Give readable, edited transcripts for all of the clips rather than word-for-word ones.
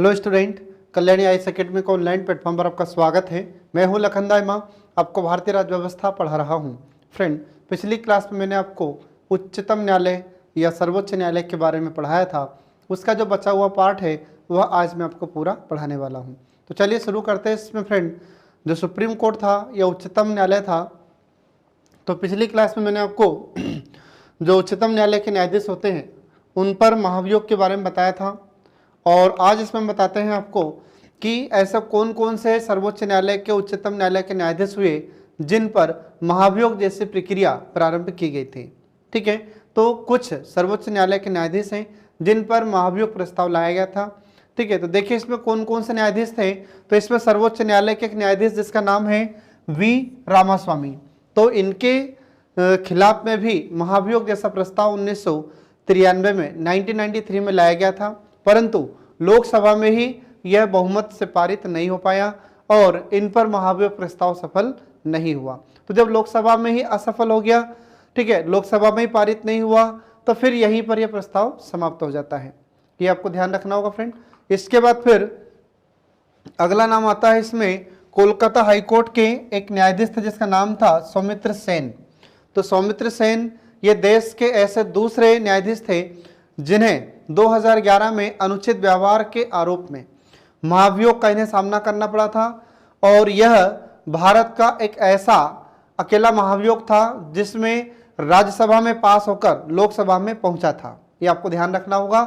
Hello student, Kalyani IAS academy को online platform पर आपका स्वागत है। मैं हूं लखनदा इमाम, आपको भारतीय राज्य व्यवस्था पढ़ा रहा हूं। फ्रेंड, पिछली क्लास में मैंने आपको उच्चतम न्यायालय या सर्वोच्च न्यायालय के बारे में पढ़ाया था। उसका जो बचा हुआ पार्ट है वह आज मैं आपको पूरा पढ़ाने वाला हूँ। तो चलिए शुरू करते हैं। इसमें फ्रेंड, जो सुप्रीम कोर्ट था या उच्चतम न्यायालय था, तो पिछली क्लास में मैंने आपको जो उच्चतम न्यायालय के न्यायाधीश होते हैं उन पर महाभियोग के बारे में बताया था। और आज इसमें हम बताते हैं आपको कि ऐसा कौन कौन से सर्वोच्च न्यायालय के उच्चतम न्यायालय के न्यायाधीश हुए जिन पर महाभियोग जैसी प्रक्रिया प्रारंभ की गई थी। ठीक है, तो कुछ सर्वोच्च न्यायालय के न्यायाधीश हैं जिन पर महाभियोग प्रस्ताव लाया गया था। ठीक है, तो देखिए इसमें कौन कौन से न्यायाधीश थे। तो इसमें सर्वोच्च न्यायालय के एक न्यायाधीश जिसका नाम है वी रामास्वामी, तो इनके खिलाफ में भी महाभियोग जैसा प्रस्ताव 1993 में 1993 में लाया गया था, परंतु लोकसभा में ही यह बहुमत से पारित नहीं हो पाया और इन पर महाभियोग प्रस्ताव सफल नहीं हुआ। तो जब लोकसभा में ही असफल हो गया, ठीक है, लोकसभा में ही पारित नहीं हुआ, तो फिर यहीं पर यह प्रस्ताव समाप्त हो जाता है। ये आपको ध्यान रखना होगा फ्रेंड। इसके बाद फिर अगला नाम आता है इसमें कोलकाता हाईकोर्ट के एक न्यायाधीश थे जिसका नाम था सौमित्र सेन। तो सौमित्र सेन ये देश के ऐसे दूसरे न्यायाधीश थे जिन्हें 2011 में अनुचित व्यवहार के आरोप में महाभियोग का इन्हें सामना करना पड़ा था। और यह भारत का एक ऐसा अकेला महाभियोग था जिसमें राज्यसभा में पास होकर लोकसभा में पहुंचा था। ये आपको ध्यान रखना होगा।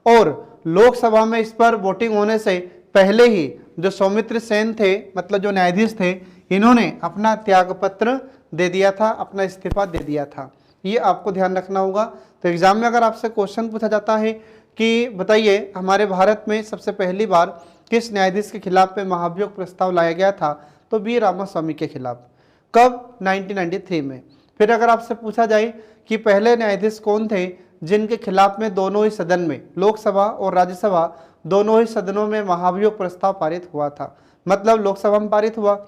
और लोकसभा में इस पर वोटिंग होने से पहले ही जो सौमित्र सेन थे, मतलब जो न्यायाधीश थे, इन्होंने अपना त्यागपत्र दे दिया था, अपना इस्तीफा दे दिया था। ये आपको ध्यान रखना होगा। तो एग्जाम में अगर आपसे क्वेश्चन पूछा जाता है कि बताइए हमारे भारत में सबसे पहली बार किस न्यायाधीश के खिलाफ में महाभियोग प्रस्ताव लाया गया था, तो वी रामास्वामी के खिलाफ। कब? 1993 में। फिर अगर आपसे पूछा जाए कि पहले न्यायाधीश कौन थे जिनके खिलाफ में दोनों ही सदन में, लोकसभा और राज्यसभा दोनों ही सदनों में महाभियोग प्रस्ताव पारित हुआ था, मतलब लोकसभा में पारित हुआ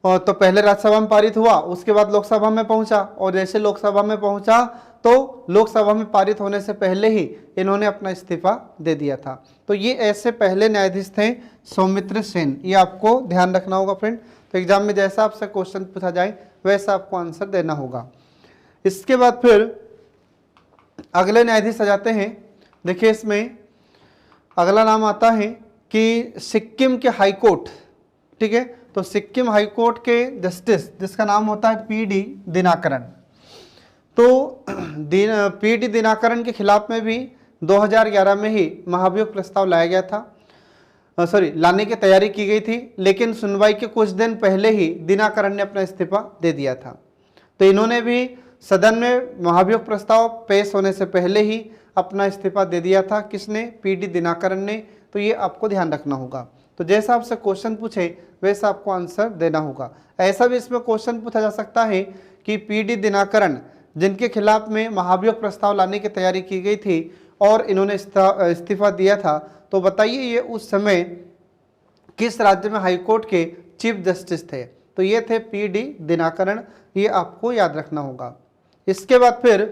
और तो पहले राज्यसभा में पारित हुआ, उसके बाद लोकसभा में पहुंचा, और जैसे लोकसभा में पहुंचा तो लोकसभा में पारित होने से पहले ही इन्होंने अपना इस्तीफा दे दिया था। तो ये ऐसे पहले न्यायाधीश थे सौमित्र सेन। ये आपको ध्यान रखना होगा फ्रेंड। तो एग्जाम में जैसा आपसे क्वेश्चन पूछा जाए वैसा आपको आंसर देना होगा। इसके बाद फिर अगले न्यायाधीश आ जाते हैं। देखिए इसमें अगला नाम आता है कि सिक्किम के हाईकोर्ट, ठीक है, तो सिक्किम हाईकोर्ट के जस्टिस जिसका नाम होता है पी.डी. दिनाकरन। तो पी.डी. दिनाकरन के खिलाफ में भी 2011 में ही महाभियोग प्रस्ताव लाया गया था, लाने की तैयारी की गई थी, लेकिन सुनवाई के कुछ दिन पहले ही दिनाकरन ने अपना इस्तीफा दे दिया था। तो इन्होंने भी सदन में महाभियोग प्रस्ताव पेश होने से पहले ही अपना इस्तीफा दे दिया था। किसने? पी.डी. दिनाकरन ने। तो ये आपको ध्यान रखना होगा। तो जैसा आपसे क्वेश्चन पूछे वैसा आपको आंसर देना होगा। ऐसा भी इसमें क्वेश्चन पूछा जा सकता है कि पी.डी. दिनाकरन जिनके खिलाफ में महाभियोग प्रस्ताव लाने की तैयारी की गई थी और इन्होंने इस्तीफा दिया था, तो बताइए ये उस समय किस राज्य में हाईकोर्ट के चीफ जस्टिस थे? तो ये थे पी.डी. दिनाकरन। ये आपको याद रखना होगा। इसके बाद फिर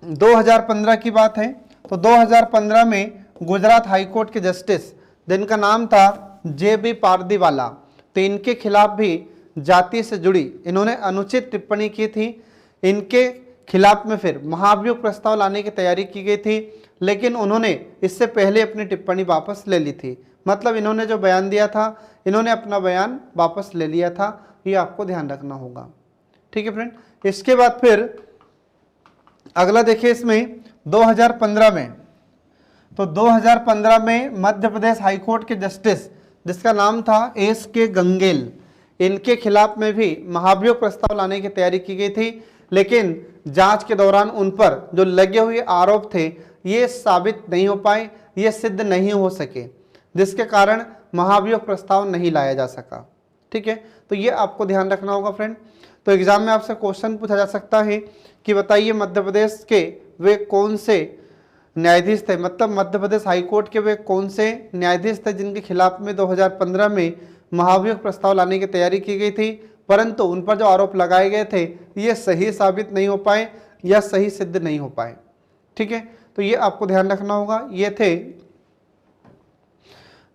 2015 की बात है। तो 2015 में गुजरात हाईकोर्ट के जस्टिस जिनका नाम था जे.बी. पारदीवाला, तो इनके खिलाफ भी जाति से जुड़ी इन्होंने अनुचित टिप्पणी की थी। इनके खिलाफ में फिर महाभियोग प्रस्ताव लाने की तैयारी की गई थी, लेकिन उन्होंने इससे पहले अपनी टिप्पणी वापस ले ली थी। मतलब इन्होंने जो बयान दिया था, इन्होंने अपना बयान वापस ले लिया था। ये आपको ध्यान रखना होगा। ठीक है फ्रेंड। इसके बाद फिर अगला देखिए इसमें 2015 में, तो 2015 में मध्य प्रदेश हाईकोर्ट के जस्टिस जिसका नाम था एस.के. गंगेल, इनके खिलाफ में भी महाभियोग प्रस्ताव लाने की तैयारी की गई थी, लेकिन जांच के दौरान उन पर जो लगे हुए आरोप थे ये साबित नहीं हो पाए, ये सिद्ध नहीं हो सके, जिसके कारण महाभियोग प्रस्ताव नहीं लाया जा सका। ठीक है, तो ये आपको ध्यान रखना होगा फ्रेंड। तो एग्जाम में आपसे क्वेश्चन पूछा जा सकता है कि बताइए मध्य प्रदेश के वे कौन से न्यायाधीश थे, मतलब मध्य प्रदेश हाईकोर्ट के वे कौन से न्यायाधीश थे जिनके खिलाफ में 2015 में महाभियोग प्रस्ताव लाने की तैयारी की गई थी, परंतु उन पर जो आरोप लगाए गए थे ये सही साबित नहीं हो पाए या सही सिद्ध नहीं हो पाए। ठीक है, तो ये आपको ध्यान रखना होगा। ये थे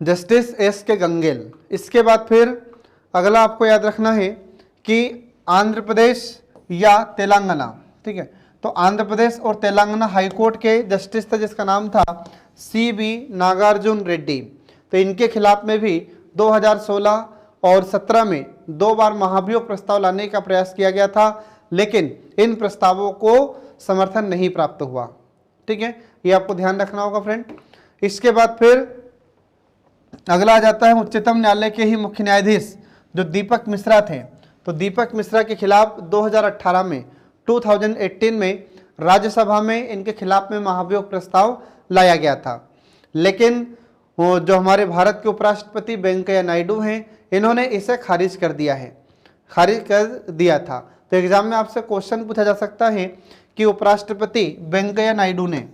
जस्टिस एस के गंगेल। इसके बाद फिर अगला आपको याद रखना है कि आंध्र प्रदेश या तेलंगाना, ठीक है, तो आंध्र प्रदेश और तेलंगाना हाईकोर्ट के जस्टिस थे जिसका नाम था CB नागार्जुन रेड्डी। तो इनके खिलाफ में भी 2016 और 17 में 2 बार महाभियोग प्रस्ताव लाने का प्रयास किया गया था, लेकिन इन प्रस्तावों को समर्थन नहीं प्राप्त हुआ। ठीक है, ये आपको ध्यान रखना होगा फ्रेंड। इसके बाद फिर अगला आ जाता है उच्चतम न्यायालय के ही मुख्य न्यायाधीश जो दीपक मिश्रा थे। तो दीपक मिश्रा के खिलाफ 2018 में 2018 में राज्यसभा में इनके खिलाफ में महाभियोग प्रस्ताव लाया गया था, लेकिन वो जो हमारे भारत के उपराष्ट्रपति वेंकैया नायडू हैं, इन्होंने इसे खारिज कर दिया था। तो एग्जाम में आपसे क्वेश्चन पूछा जा सकता है कि उपराष्ट्रपति वेंकैया नायडू ने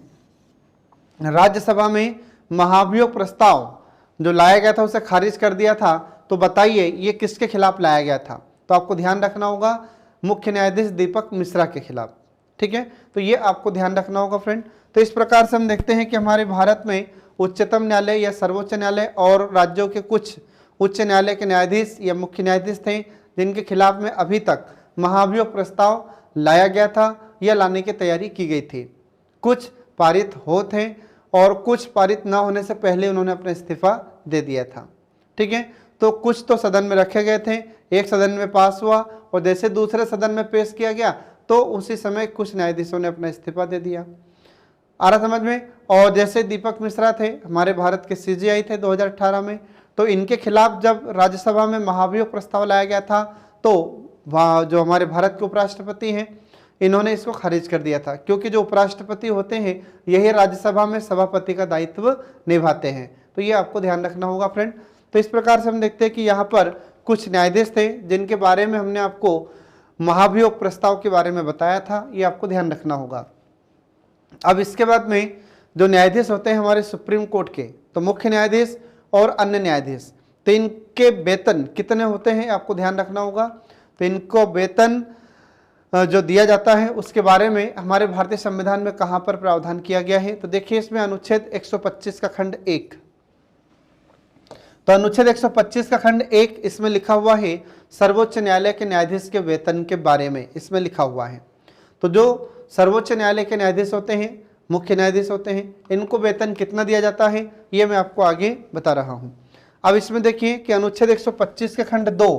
राज्यसभा में महाभियोग प्रस्ताव जो लाया गया था उसे खारिज कर दिया था, तो बताइए ये किसके खिलाफ लाया गया था। तो आपको ध्यान रखना होगा मुख्य न्यायाधीश दीपक मिश्रा के खिलाफ। ठीक है, तो ये आपको ध्यान रखना होगा फ्रेंड। तो इस प्रकार से हम देखते हैं कि हमारे भारत में उच्चतम न्यायालय या सर्वोच्च न्यायालय और राज्यों के कुछ उच्च न्यायालय के न्यायाधीश या मुख्य न्यायाधीश थे जिनके खिलाफ में अभी तक महाभियोग प्रस्ताव लाया गया था या लाने की तैयारी की गई थी। कुछ पारित हो थे और कुछ पारित न होने से पहले उन्होंने अपना इस्तीफा दे दिया था। ठीक है, तो कुछ तो सदन में रखे गए थे, एक सदन में पास हुआ और जैसे दूसरे सदन में पेश किया गया तो उसी समय कुछ न्यायाधीशों ने अपना इस्तीफा दे दिया। आ रहा समझ में। और जैसे दीपक मिश्रा थे हमारे भारत के CJI थे 2018 में, तो इनके खिलाफ जब राज्यसभा में महाभियोग प्रस्ताव लाया गया था तो जो हमारे भारत के उपराष्ट्रपति हैं इन्होंने इसको खारिज कर दिया था, क्योंकि जो उपराष्ट्रपति होते हैं यही राज्यसभा में सभापति का दायित्व निभाते हैं। तो ये आपको ध्यान रखना होगा फ्रेंड। तो इस प्रकार से हम देखते हैं कि यहाँ पर कुछ न्यायाधीश थे जिनके बारे में हमने आपको महाभियोग प्रस्ताव के बारे में बताया था, ये आपको ध्यान रखना होगा। अब इसके बाद में जो न्यायाधीश होते हैं हमारे सुप्रीम कोर्ट के, तो मुख्य न्यायाधीश और अन्य न्यायाधीश, तो इनके वेतन कितने होते हैं आपको ध्यान रखना होगा। तो इनको वेतन जो दिया जाता है उसके बारे में हमारे भारतीय संविधान में कहाँ पर प्रावधान किया गया है। तो देखिए इसमें अनुच्छेद 125 का खंड 1, तो अनुच्छेद 125 का खंड 1 इसमें लिखा हुआ है सर्वोच्च न्यायालय के न्यायाधीश के वेतन के बारे में इसमें लिखा हुआ है। तो जो सर्वोच्च न्यायालय के न्यायाधीश होते हैं, मुख्य न्यायाधीश होते हैं, इनको वेतन कितना दिया जाता है ये मैं आपको आगे बता रहा हूं। अब इसमें देखिए कि अनुच्छेद 125 के खंड 2,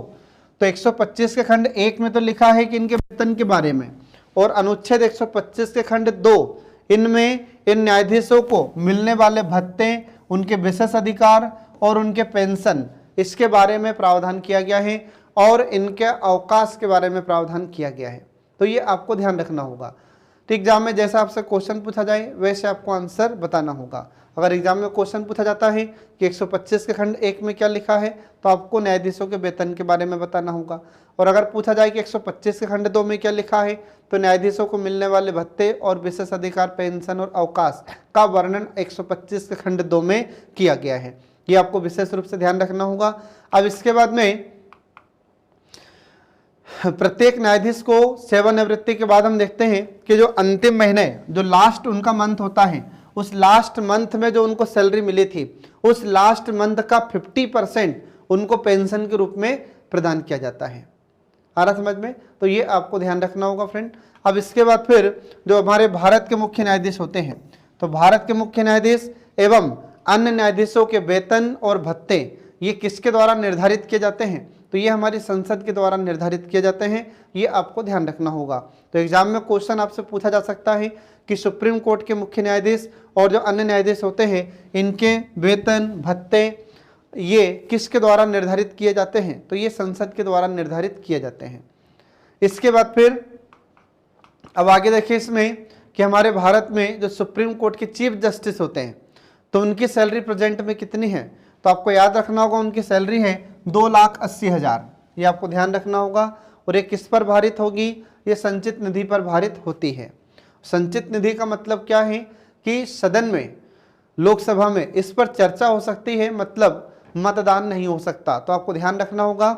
तो 125 के खंड 1 में तो लिखा है कि इनके वेतन के बारे में, और अनुच्छेद 125 के खंड 2 इनमें इन न्यायाधीशों को मिलने वाले भत्ते, उनके विशेष अधिकार और उनके पेंशन इसके बारे में प्रावधान किया गया है और इनके अवकाश के बारे में प्रावधान किया गया है। तो ये आपको ध्यान रखना होगा। तो एग्जाम में जैसा आपसे क्वेश्चन पूछा जाए वैसे आपको आंसर बताना होगा। अगर एग्जाम में क्वेश्चन पूछा जाता है कि 125 के खंड 1 में क्या लिखा है तो आपको न्यायाधीशों के वेतन के बारे में बताना होगा, और अगर पूछा जाए कि 125 के खंड 2 में क्या लिखा है तो न्यायाधीशों को मिलने वाले भत्ते और विशेष अधिकार, पेंशन और अवकाश का वर्णन 125 के खंड 2 में किया गया है। ये आपको विशेष रूप से ध्यान रखना होगा। अब इसके बाद में प्रत्येक न्यायाधीश को सेवानिवृत्ति के बाद हम देखते हैं कि जो अंतिम महीने, जो लास्ट उनका मंथ होता है, उस लास्ट मंथ में जो उनको सैलरी मिली थी उस लास्ट मंथ का 50% उनको पेंशन के रूप में प्रदान किया जाता है। आ रहा समझ में। तो ये आपको ध्यान रखना होगा फ्रेंड। अब इसके बाद फिर जो हमारे भारत के मुख्य न्यायाधीश होते हैं, तो भारत के मुख्य न्यायाधीश एवं अन्य न्यायाधीशों के वेतन और भत्ते ये किसके द्वारा निर्धारित किए जाते हैं, तो ये हमारी संसद के द्वारा निर्धारित किए जाते हैं। ये आपको ध्यान रखना होगा। तो एग्जाम में क्वेश्चन आपसे पूछा जा सकता है कि सुप्रीम कोर्ट के मुख्य न्यायाधीश और जो अन्य न्यायाधीश होते हैं इनके वेतन भत्ते ये किसके द्वारा निर्धारित किए जाते हैं, तो ये संसद के द्वारा निर्धारित किए जाते हैं। इसके बाद फिर अब आगे देखिए इसमें कि हमारे भारत में जो सुप्रीम कोर्ट के चीफ जस्टिस होते हैं तो उनकी सैलरी प्रेजेंट में कितनी है, तो आपको याद रखना होगा उनकी सैलरी है 2,80,000। ये आपको ध्यान रखना होगा। और ये किस पर भारित होगी, ये संचित निधि पर भारित होती है। संचित निधि का मतलब क्या है कि सदन में, लोकसभा में इस पर चर्चा हो सकती है, मतलब मतदान नहीं हो सकता। तो आपको ध्यान रखना होगा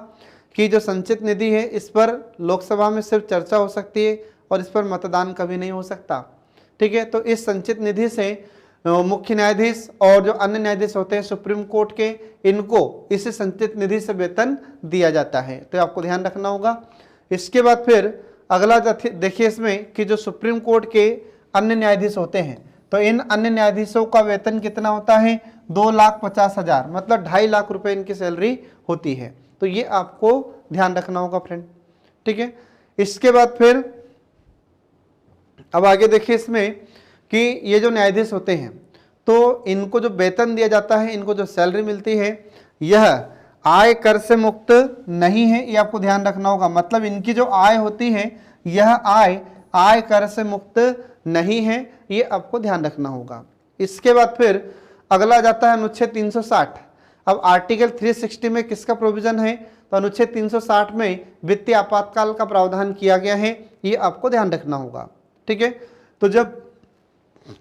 कि जो संचित निधि है इस पर लोकसभा में सिर्फ चर्चा हो सकती है और इस पर मतदान कभी नहीं हो सकता। ठीक है, तो इस संचित निधि से मुख्य न्यायाधीश और जो अन्य न्यायाधीश होते हैं सुप्रीम कोर्ट के, इनको इसी संचित निधि से वेतन दिया जाता है, तो आपको ध्यान रखना होगा। इसके बाद फिर अगला देखिए इसमें कि जो सुप्रीम कोर्ट के अन्य न्यायाधीश होते हैं, तो इन अन्य न्यायाधीशों का वेतन कितना होता है, 2,50,000, मतलब 2.5 लाख रुपए इनकी सैलरी होती है। तो ये आपको ध्यान रखना होगा फ्रेंड, ठीक है। इसके बाद फिर अब आगे देखिए इसमें कि ये जो न्यायाधीश होते हैं, तो इनको जो वेतन दिया जाता है, इनको जो सैलरी मिलती है, यह आय कर से मुक्त नहीं है, ये आपको ध्यान रखना होगा। मतलब इनकी जो आय होती है, यह आय कर से मुक्त नहीं है, ये आपको ध्यान रखना होगा। इसके बाद फिर अगला जाता है अनुच्छेद 360। अब आर्टिकल 360 में किसका प्रोविजन है, तो अनुच्छेद 360 में वित्तीय आपातकाल का प्रावधान किया गया है, ये आपको ध्यान रखना होगा, ठीक है। तो जब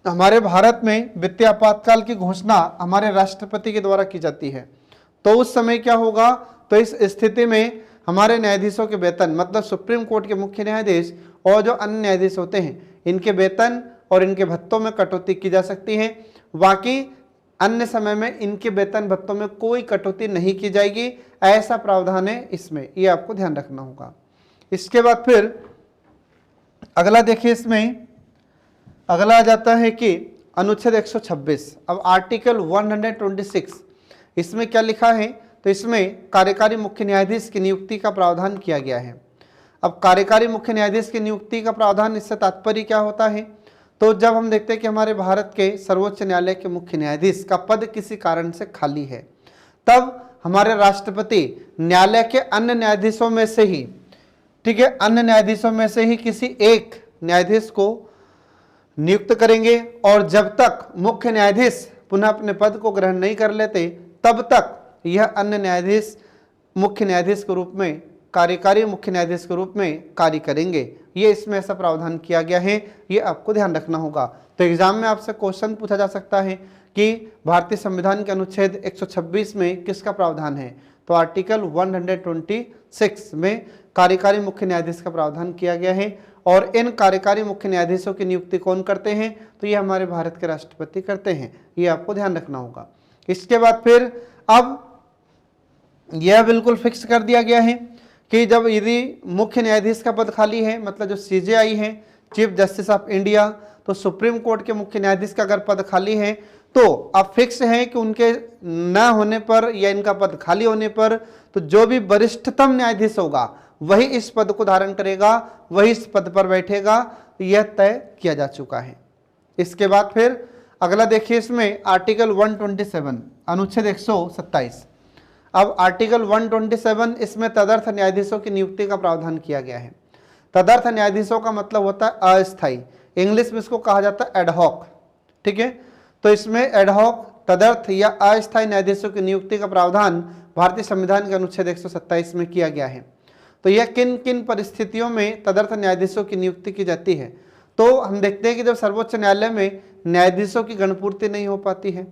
हमारे भारत में वित्तीय आपातकाल की घोषणा हमारे राष्ट्रपति के द्वारा की जाती है, तो उस समय क्या होगा, तो इस स्थिति में हमारे न्यायाधीशों के वेतन, मतलब सुप्रीम कोर्ट के मुख्य न्यायाधीश और जो अन्य न्यायाधीश होते हैं, इनके वेतन और इनके भत्तों में कटौती की जा सकती है। बाकी अन्य समय में इनके वेतन भत्तों में कोई कटौती नहीं की जाएगी, ऐसा प्रावधान है इसमें, ये आपको ध्यान रखना होगा। इसके बाद फिर अगला देखिए, इसमें अगला आ जाता है कि अनुच्छेद 126। अब आर्टिकल 126 इसमें क्या लिखा है, तो इसमें कार्यकारी मुख्य न्यायाधीश की नियुक्ति का प्रावधान किया गया है। अब कार्यकारी मुख्य न्यायाधीश की नियुक्ति का प्रावधान, इससे तात्पर्य क्या होता है, तो जब हम देखते हैं कि हमारे भारत के सर्वोच्च न्यायालय के मुख्य न्यायाधीश का पद किसी कारण से खाली है, तब हमारे राष्ट्रपति न्यायालय के अन्य न्यायाधीशों में से ही, ठीक है, अन्य न्यायाधीशों में से ही किसी एक न्यायाधीश को नियुक्त करेंगे, और जब तक मुख्य न्यायाधीश पुनः अपने पद को ग्रहण नहीं कर लेते, तब तक यह अन्य न्यायाधीश मुख्य न्यायाधीश के रूप में, कार्यकारी मुख्य न्यायाधीश के रूप में कार्य करेंगे। ये इसमें ऐसा प्रावधान किया गया है, ये आपको ध्यान रखना होगा। तो एग्जाम में आपसे क्वेश्चन पूछा जा सकता है कि भारतीय संविधान के अनुच्छेद 126 में किसका प्रावधान है, तो आर्टिकल 126 में कार्यकारी मुख्य न्यायाधीश का प्रावधान किया गया है। और इन कार्यकारी मुख्य न्यायाधीशों की नियुक्ति कौन करते हैं, तो ये हमारे भारत के राष्ट्रपति करते हैं, ये आपको ध्यान रखना होगा। इसके बाद फिर अब यह बिल्कुल फिक्स कर दिया गया है कि जब यदि मुख्य न्यायाधीश का पद खाली है, मतलब जो CJI है, चीफ जस्टिस ऑफ इंडिया, तो सुप्रीम कोर्ट के मुख्य न्यायाधीश का अगर पद खाली है, तो अब फिक्स है कि उनके न होने पर या इनका पद खाली होने पर, तो जो भी वरिष्ठतम न्यायाधीश होगा वही इस पद को धारण करेगा, वही इस पद पर बैठेगा, यह तय किया जा चुका है। इसके बाद फिर अगला देखिए, इसमें आर्टिकल 127 अनुच्छेद 127। अब आर्टिकल 127 इसमें तदर्थ न्यायाधीशों की नियुक्ति का प्रावधान किया गया है। तदर्थ न्यायाधीशों का मतलब होता है अस्थायी, इंग्लिश में इसको कहा जाता है एडहॉक, ठीक है। तो इसमें एडहॉक, तदर्थ या अस्थायी न्यायाधीशों की नियुक्ति का प्रावधान भारतीय संविधान के अनुच्छेद 127 में किया गया है। तो यह किन किन परिस्थितियों में तदर्थ न्यायाधीशों की नियुक्ति की जाती है, तो हम देखते हैं कि जब सर्वोच्च न्यायालय में न्यायाधीशों की गणपूर्ति नहीं हो पाती है,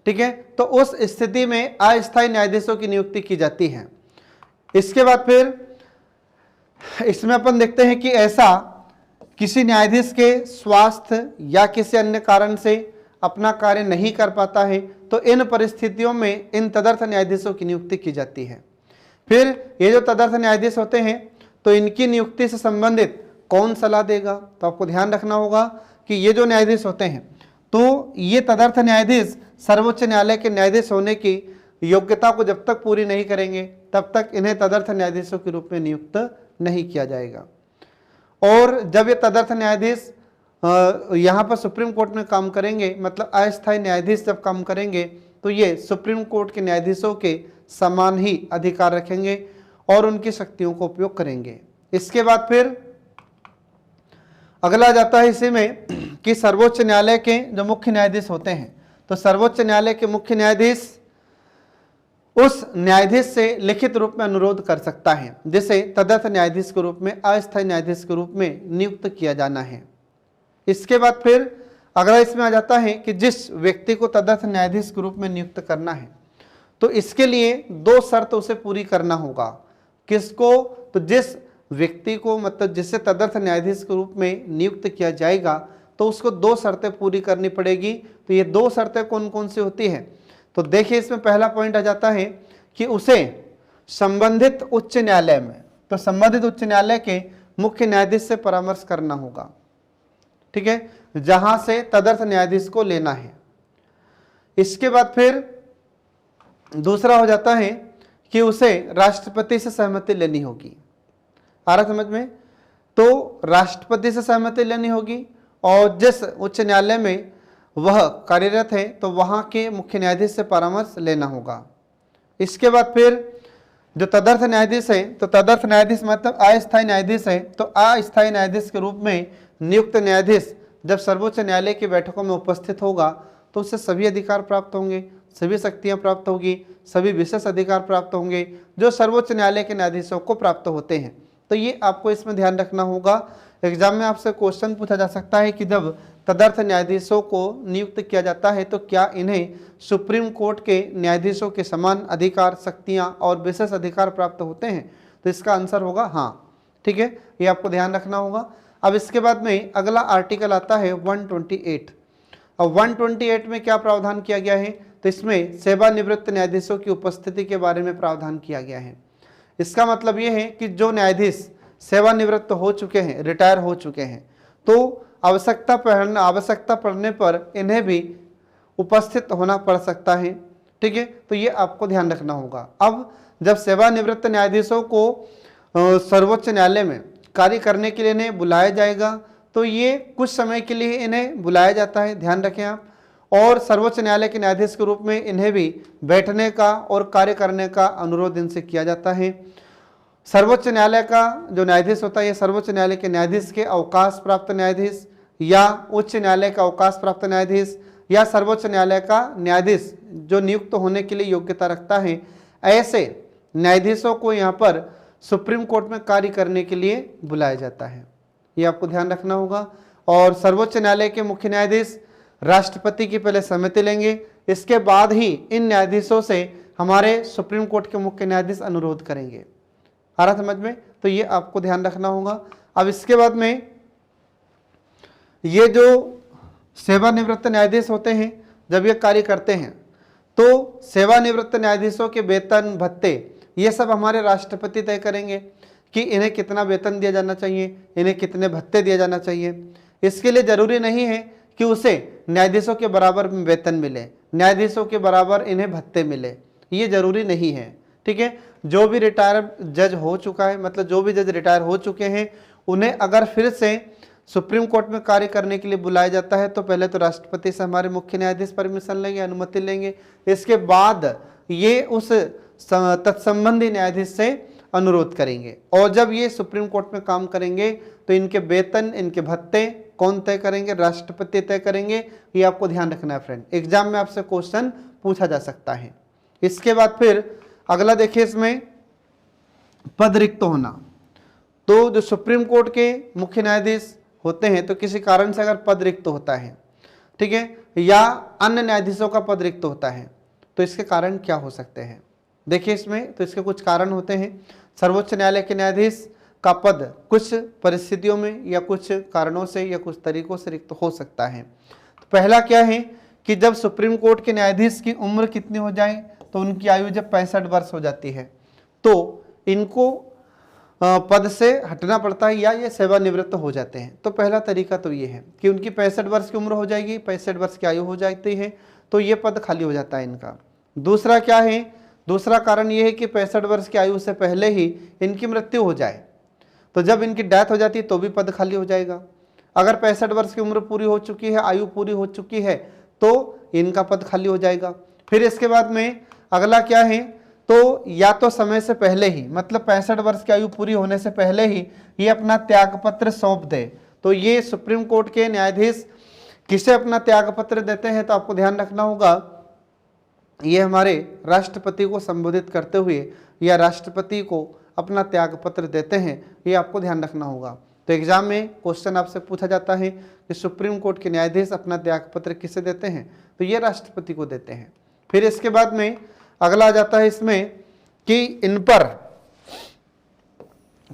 ठीक है, तो उस स्थिति में अस्थायी न्यायाधीशों की नियुक्ति की जाती है। इसके बाद फिर इसमें अपन देखते हैं कि ऐसा किसी न्यायाधीश के स्वास्थ्य या किसी अन्य कारण से अपना कार्य नहीं कर पाता है, तो इन परिस्थितियों में इन तदर्थ न्यायाधीशों की नियुक्ति की जाती है। फिर ये जो तदर्थ न्यायाधीश होते हैं, तो इनकी नियुक्ति से संबंधित कौन सलाह देगा, तो आपको ध्यान रखना होगा कि ये जो न्यायाधीश होते हैं, तो ये तदर्थ न्यायाधीश सर्वोच्च न्यायालय के न्यायाधीश होने की योग्यता को जब तक पूरी नहीं करेंगे, तब तक इन्हें तदर्थ न्यायाधीशों के रूप में नियुक्त नहीं किया जाएगा। और जब ये तदर्थ न्यायाधीश यहाँ पर सुप्रीम कोर्ट में काम करेंगे, मतलब अस्थायी न्यायाधीश जब काम करेंगे, तो ये सुप्रीम कोर्ट के न्यायाधीशों के समान ही अधिकार रखेंगे और उनकी शक्तियों को उपयोग करेंगे। इसके बाद फिर अगला जाता है इसी में कि सर्वोच्च न्यायालय के जो मुख्य न्यायाधीश होते हैं, तो सर्वोच्च न्यायालय के मुख्य न्यायाधीश उस न्यायाधीश से लिखित रूप में अनुरोध कर सकता है जिसे तदर्थ न्यायाधीश के रूप में अस्थायी न्यायाधीश के रूप में नियुक्त किया जाना है। इसके बाद फिर अगला इसमें आ जाता है कि जिस व्यक्ति को तदर्थ न्यायाधीश के रूप में नियुक्त करना है, तो इसके लिए 2 शर्त उसे पूरी करना होगा। किसको, तो जिस व्यक्ति को, मतलब जिससे तदर्थ न्यायाधीश के रूप में नियुक्त किया जाएगा, तो उसको 2 शर्तें पूरी करनी पड़ेगी। तो ये 2 शर्तें कौन कौन सी होती हैं? तो देखिए इसमें पहला पॉइंट आ जाता है कि उसे संबंधित उच्च न्यायालय में, तो संबंधित उच्च न्यायालय के मुख्य न्यायाधीश से परामर्श करना होगा, ठीक है, जहां से तदर्थ न्यायाधीश को लेना है। इसके बाद फिर दूसरा हो जाता है कि उसे राष्ट्रपति से सहमति लेनी होगी। आ रहा समझ में? तो राष्ट्रपति से सहमति लेनी होगी और जिस उच्च न्यायालय में वह कार्यरत है तो वहां के मुख्य न्यायाधीश से परामर्श लेना होगा। इसके बाद फिर जो तदर्थ न्यायाधीश है, तो तदर्थ न्यायाधीश मतलब अस्थायी न्यायाधीश है, तो अस्थायी न्यायाधीश के रूप में नियुक्त न्यायाधीश जब सर्वोच्च न्यायालय की बैठकों में उपस्थित होगा तो उससे सभी अधिकार प्राप्त होंगे, सभी शक्तियां प्राप्त होगी, सभी विशेष अधिकार प्राप्त होंगे जो सर्वोच्च न्यायालय के न्यायाधीशों को प्राप्त होते हैं। तो ये आपको इसमें ध्यान रखना होगा। एग्जाम में आपसे क्वेश्चन पूछा जा सकता है कि जब तदर्थ न्यायाधीशों को नियुक्त किया जाता है तो क्या इन्हें सुप्रीम कोर्ट के न्यायाधीशों के समान अधिकार, शक्तियां और विशेष अधिकार प्राप्त होते हैं? तो इसका आंसर होगा हाँ, ठीक है, ये आपको ध्यान रखना होगा। अब इसके बाद में अगला आर्टिकल आता है 128। अब 128 में क्या प्रावधान किया गया है? तो इसमें सेवानिवृत्त न्यायाधीशों की उपस्थिति के बारे में प्रावधान किया गया है। इसका मतलब ये है कि जो न्यायाधीश सेवानिवृत्त हो चुके हैं, रिटायर हो चुके हैं, तो आवश्यकता पड़ने पर इन्हें भी उपस्थित होना पड़ सकता है, ठीक है, तो ये आपको ध्यान रखना होगा। अब जब सेवानिवृत्त न्यायाधीशों को सर्वोच्च न्यायालय में कार्य करने के लिए इन्हें बुलाया जाएगा, तो ये कुछ समय के लिए इन्हें बुलाया जाता है, ध्यान रखें आप। और सर्वोच्च न्यायालय के न्यायाधीश के रूप में इन्हें भी बैठने का और कार्य करने का अनुरोध इनसे किया जाता है। सर्वोच्च न्यायालय का जो न्यायाधीश होता है, ये सर्वोच्च न्यायालय के न्यायाधीश के अवकाश प्राप्त न्यायाधीश या उच्च न्यायालय का अवकाश प्राप्त न्यायाधीश या सर्वोच्च न्यायालय का न्यायाधीश जो नियुक्त होने के लिए योग्यता रखता है, ऐसे न्यायाधीशों को यहाँ पर सुप्रीम कोर्ट में कार्य करने के लिए बुलाया जाता है। ये आपको ध्यान रखना होगा। और सर्वोच्च न्यायालय के मुख्य न्यायाधीश राष्ट्रपति की पहले सहमति लेंगे, इसके बाद ही इन न्यायाधीशों से हमारे सुप्रीम कोर्ट के मुख्य न्यायाधीश अनुरोध करेंगे। आ रहा समझ में? तो ये आपको ध्यान रखना होगा। अब इसके बाद में ये जो सेवानिवृत्त न्यायाधीश होते हैं, जब ये कार्य करते हैं तो सेवानिवृत्त न्यायाधीशों के वेतन, भत्ते, ये सब हमारे राष्ट्रपति तय करेंगे कि इन्हें कितना वेतन दिया जाना चाहिए, इन्हें कितने भत्ते दिया जाना चाहिए। इसके लिए जरूरी नहीं है कि उसे न्यायाधीशों के बराबर वेतन मिले, न्यायाधीशों के बराबर इन्हें भत्ते मिले, ये जरूरी नहीं है, ठीक है। जो भी रिटायर जज हो चुका है, मतलब जो भी जज रिटायर हो चुके हैं, उन्हें अगर फिर से सुप्रीम कोर्ट में कार्य करने के लिए बुलाया जाता है तो पहले तो राष्ट्रपति से हमारे मुख्य न्यायाधीश परमिशन लेंगे, अनुमति लेंगे, इसके बाद ये उस तत्संबंधी न्यायाधीश से अनुरोध करेंगे। और जब ये सुप्रीम कोर्ट में काम करेंगे तो इनके वेतन, इनके भत्ते कौन तय करेंगे? राष्ट्रपति तय करेंगे। ये आपको ध्यान रखना है फ्रेंड, एग्जाम में आपसे क्वेश्चन पूछा जा सकता है। इसके बाद फिर अगला देखिए, इसमें पद रिक्त होना। तो जो सुप्रीम कोर्ट के मुख्य न्यायाधीश होते हैं, तो किसी कारण से अगर पद रिक्त होता है, ठीक है, या अन्य न्यायाधीशों का पद रिक्त होता है, तो इसके कारण क्या हो सकते हैं? देखिए इसमें तो इसके कुछ कारण होते हैं। सर्वोच्च न्यायालय के न्यायाधीश का पद कुछ परिस्थितियों में या कुछ कारणों से या कुछ तरीकों से रिक्त हो सकता है। तो पहला क्या है कि जब सुप्रीम कोर्ट के न्यायाधीश की उम्र कितनी हो जाए, तो उनकी आयु जब 65 वर्ष हो जाती है तो इनको पद से हटना पड़ता है या ये सेवानिवृत्त हो जाते हैं। तो पहला तरीका तो ये है कि उनकी 65 वर्ष की उम्र हो जाएगी, 65 वर्ष की आयु हो जाती है, तो ये पद खाली हो जाता है इनका। दूसरा क्या है? दूसरा कारण ये है कि 65 वर्ष की आयु से पहले ही इनकी मृत्यु हो जाए, तो जब इनकी डेथ हो जाती है तो भी पद खाली हो जाएगा। अगर 65 वर्ष की उम्र पूरी हो चुकी है, आयु पूरी हो चुकी है, तो इनका पद खाली हो जाएगा। फिर इसके बाद में अगला क्या है? तो या तो समय से पहले ही, मतलब 65 वर्ष की आयु पूरी होने से पहले ही ये अपना त्यागपत्र सौंप दे। तो ये सुप्रीम कोर्ट के न्यायाधीश किसे अपना त्यागपत्र देते हैं? तो आपको ध्यान रखना होगा, ये हमारे राष्ट्रपति को संबोधित करते हुए या राष्ट्रपति को अपना त्यागपत्र देते हैं, ये आपको ध्यान रखना होगा। तो एग्जाम में क्वेश्चन आपसे पूछा जाता है कि सुप्रीम कोर्ट के न्यायाधीश अपना त्यागपत्र किसे देते हैं? तो ये राष्ट्रपति को देते हैं। फिर इसके बाद में अगला आ जाता है इसमें कि इन पर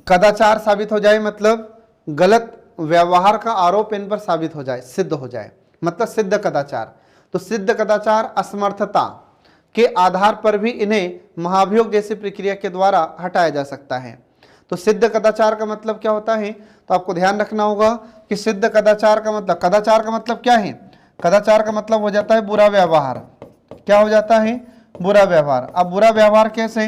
कदाचार साबित हो जाए, मतलब गलत व्यवहार का आरोप इन पर साबित हो जाए, सिद्ध हो जाए, मतलब सिद्ध कदाचार। तो सिद्ध कदाचार असमर्थता के आधार पर भी इन्हें महाभियोग जैसी प्रक्रिया के द्वारा हटाया जा सकता है। तो सिद्ध कदाचार का मतलब क्या होता है, तो आपको ध्यान रखना होगा कि सिद्ध कदाचार का मतलब क्या है। कदाचार का मतलब हो जाता है बुरा व्यवहार। क्या हो जाता है, बुरा व्यवहार। अब बुरा व्यवहार कैसे,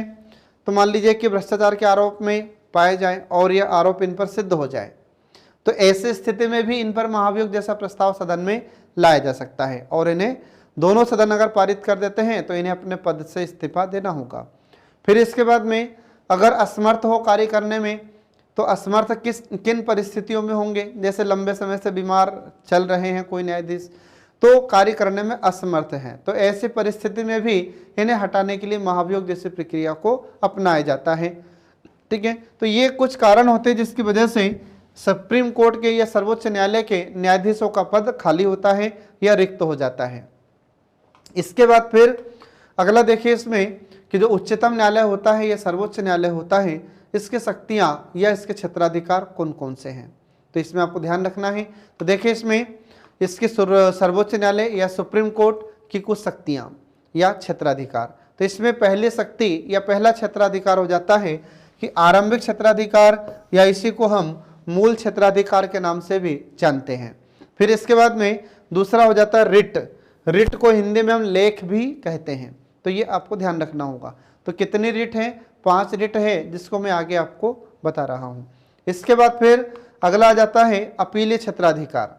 तो मान लीजिए कि भ्रष्टाचार के आरोप में पाए जाए और यह आरोप इन पर सिद्ध हो जाए, तो ऐसी स्थिति में भी इन पर महाभियोग जैसा प्रस्ताव सदन में लाया जा सकता है और इन्हें दोनों सदन अगर पारित कर देते हैं तो इन्हें अपने पद से इस्तीफा देना होगा। फिर इसके बाद में अगर असमर्थ हो कार्य करने में, तो असमर्थ किन परिस्थितियों में होंगे, जैसे लंबे समय से बीमार चल रहे हैं कोई न्यायाधीश, तो कार्य करने में असमर्थ हैं, तो ऐसी परिस्थिति में भी इन्हें हटाने के लिए महाभियोग जैसी प्रक्रिया को अपनाया जाता है। ठीक है, तो ये कुछ कारण होते हैं जिसकी वजह से सुप्रीम कोर्ट के या सर्वोच्च न्यायालय के न्यायाधीशों का पद खाली होता है या रिक्त हो जाता है। इसके बाद फिर अगला देखिए इसमें कि जो उच्चतम न्यायालय होता है या सर्वोच्च न्यायालय होता है, इसके शक्तियां या इसके क्षेत्राधिकार कौन कौन से हैं, तो इसमें आपको ध्यान रखना है। तो देखिए इसमें इसके सर्वोच्च न्यायालय या सुप्रीम कोर्ट की कुछ शक्तियां या क्षेत्राधिकार। तो इसमें पहली शक्ति या पहला क्षेत्राधिकार हो जाता है कि आरंभिक क्षेत्राधिकार, या इसी को हम मूल क्षेत्राधिकार के नाम से भी जानते हैं। फिर इसके बाद में दूसरा हो जाता है रिट। रिट को हिंदी में हम लेख भी कहते हैं, तो ये आपको ध्यान रखना होगा। तो कितनी रिट हैं, 5 रिट है, जिसको मैं आगे आपको बता रहा हूं। इसके बाद फिर अगला आ जाता है अपीलीय क्षेत्राधिकार।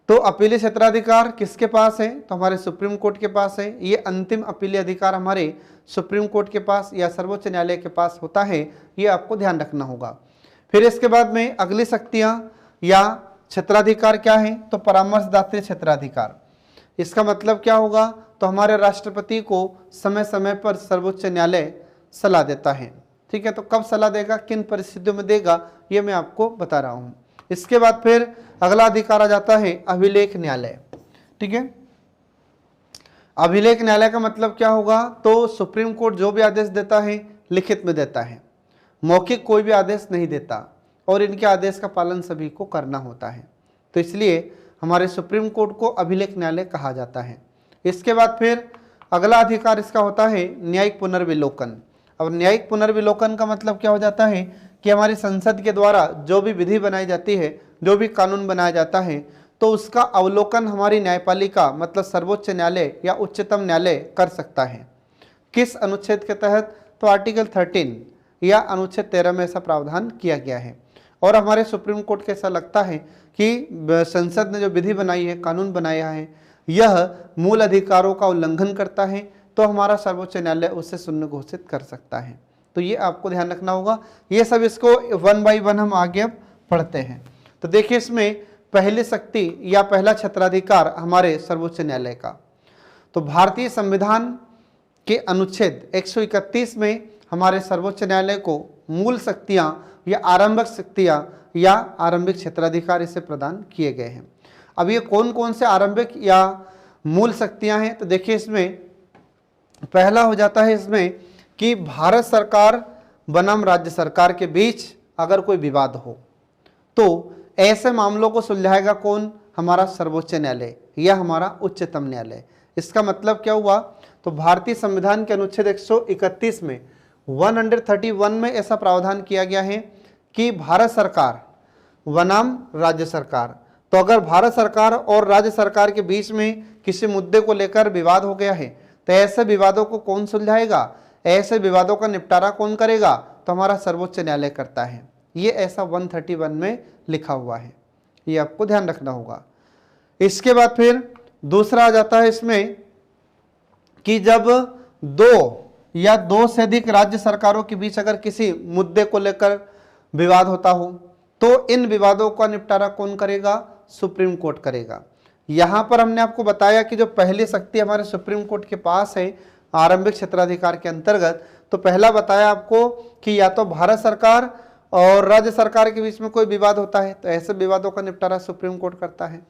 तो अपीलीय क्षेत्राधिकार किसके पास है, तो हमारे सुप्रीम कोर्ट के पास है। ये अंतिम अपीलीय अधिकार हमारे सुप्रीम कोर्ट के पास या सर्वोच्च न्यायालय के पास होता है, ये आपको ध्यान रखना होगा। फिर इसके बाद में अगली शक्तियां या क्षेत्राधिकार क्या है, तो परामर्शदात्री क्षेत्राधिकार। इसका मतलब क्या होगा, तो हमारे राष्ट्रपति को समय समय पर सर्वोच्च न्यायालय सलाह देता है। ठीक है, तो कब सलाह देगा, किन परिस्थितियों में देगा, ये मैं आपको बता रहा हूं। इसके बाद फिर अगला अधिकार आ जाता है अभिलेख न्यायालय। ठीक है, अभिलेख न्यायालय का मतलब क्या होगा, तो सुप्रीम कोर्ट जो भी आदेश देता है लिखित में देता है, मौखिक कोई भी आदेश नहीं देता, और इनके आदेश का पालन सभी को करना होता है। तो इसलिए हमारे सुप्रीम कोर्ट को अभिलेख न्यायालय कहा जाता है। इसके बाद फिर अगला अधिकार इसका होता है न्यायिक पुनर्विलोकन। अब न्यायिक पुनर्विलोकन का मतलब क्या हो जाता है कि हमारी संसद के द्वारा जो भी विधि बनाई जाती है, जो भी कानून बनाया जाता है, तो उसका अवलोकन हमारी न्यायपालिका मतलब सर्वोच्च न्यायालय या उच्चतम न्यायालय कर सकता है। किस अनुच्छेद के तहत, तो आर्टिकल 13 या अनुच्छेद 13 में ऐसा प्रावधान किया गया है। और हमारे सुप्रीम कोर्ट को ऐसा लगता है कि संसद ने जो विधि बनाई है, कानून बनाया है, यह मूल अधिकारों का उल्लंघन करता है, तो हमारा सर्वोच्च न्यायालय उसे शून्य घोषित कर सकता है। तो ये आपको ध्यान रखना होगा। ये सब इसको 1 बाय 1 हम आगे अब पढ़ते हैं। तो देखिए इसमें पहली शक्ति या पहला क्षेत्राधिकार हमारे सर्वोच्च न्यायालय का, तो भारतीय संविधान के अनुच्छेद 131 में हमारे सर्वोच्च न्यायालय को मूल शक्तियां या आरंभिक शक्तियां या आरंभिक क्षेत्राधिकार इसे प्रदान किए गए हैं। अब ये कौन कौन से आरंभिक या मूल शक्तियां हैं, तो देखिए इसमें पहला हो जाता है इसमें कि भारत सरकार बनाम राज्य सरकार के बीच अगर कोई विवाद हो, तो ऐसे मामलों को सुलझाएगा कौन, हमारा सर्वोच्च न्यायालय या हमारा उच्चतम न्यायालय। इसका मतलब क्या हुआ, तो भारतीय संविधान के अनुच्छेद 131 में 131 में ऐसा प्रावधान किया गया है कि भारत सरकार बनाम राज्य सरकार, तो अगर भारत सरकार और राज्य सरकार के बीच में किसी मुद्दे को लेकर विवाद हो गया है, तो ऐसे विवादों को कौन सुलझाएगा, ऐसे विवादों का निपटारा कौन करेगा, तो हमारा सर्वोच्च न्यायालय करता है। ये ऐसा 131 में लिखा हुआ है, ये आपको ध्यान रखना होगा। इसके बाद फिर दूसरा आ जाता है इसमें कि जब 2 या 2 से अधिक राज्य सरकारों के बीच अगर किसी मुद्दे को लेकर विवाद होता हो, तो इन विवादों का निपटारा कौन करेगा, सुप्रीम कोर्ट करेगा। यहां पर हमने आपको बताया कि जो पहली शक्ति हमारे सुप्रीम कोर्ट के पास है आरंभिक क्षेत्राधिकार के अंतर्गत, तो पहला बताया आपको कि या तो भारत सरकार और राज्य सरकार के बीच में कोई विवाद होता है, तो ऐसे विवादों का निपटारा सुप्रीम कोर्ट करता है।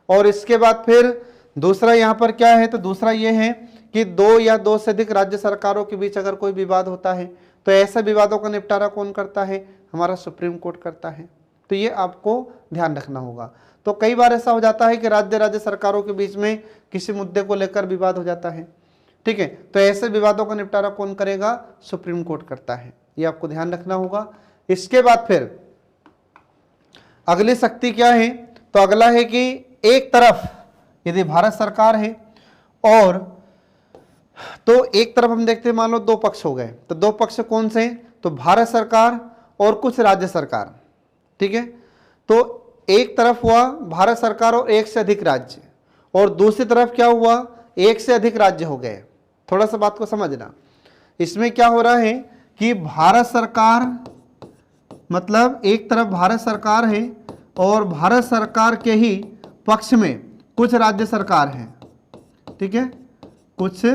और इसके बाद फिर दूसरा यहाँ पर क्या है, तो दूसरा ये है कि 2 या 2 से अधिक राज्य सरकारों के बीच अगर कोई विवाद होता है, तो ऐसे विवादों का निपटारा कौन करता है, हमारा सुप्रीम कोर्ट करता है। तो तो ये आपको ध्यान रखना होगा। तो कई बार ऐसा हो जाता है कि राज्य सरकारों के बीच में किसी मुद्दे को लेकर विवाद हो जाता है, ठीक है, तो ऐसे विवादों का निपटारा कौन करेगा? सुप्रीम कोर्ट करता है, ये आपको ध्यान रखना होगा। इसके बाद फिर अगली शक्ति क्या है? तो अगला है कि एक तरफ यदि भारत सरकार है और तो एक तरफ हम देखते हैं, मान लो दो पक्ष हो गए, तो दो पक्ष कौन से हैं? तो भारत सरकार और कुछ राज्य सरकार, ठीक है। तो एक तरफ हुआ भारत सरकार और एक से अधिक राज्य, और दूसरी तरफ क्या हुआ? एक से अधिक राज्य हो गए। थोड़ा सा बात को समझना, इसमें क्या हो रहा है कि भारत सरकार मतलब एक तरफ भारत सरकार है और भारत सरकार के ही पक्ष में कुछ राज्य सरकार हैं, ठीक है, कुछ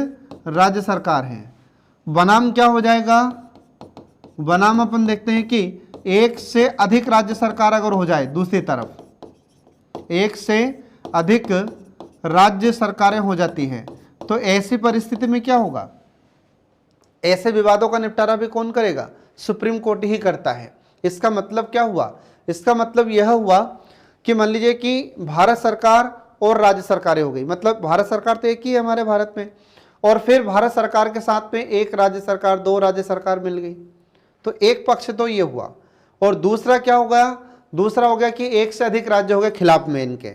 राज्य सरकार हैं। बनाम क्या हो जाएगा? बनाम अपन देखते हैं कि एक से अधिक राज्य सरकार अगर हो जाए, दूसरी तरफ एक से अधिक राज्य सरकारें हो जाती हैं, तो ऐसी परिस्थिति में क्या होगा? ऐसे विवादों का निपटारा भी कौन करेगा? सुप्रीम कोर्ट ही करता है। इसका मतलब क्या हुआ? इसका मतलब यह हुआ कि मान लीजिए कि भारत सरकार और राज्य सरकारें हो गई, मतलब भारत सरकार तो एक ही है हमारे भारत में, और फिर भारत सरकार के साथ में एक राज्य सरकार, दो राज्य सरकार मिल गई, तो एक पक्ष तो ये हुआ। और दूसरा क्या हो गया? दूसरा हो गया कि एक से अधिक राज्य हो गए खिलाफ में इनके,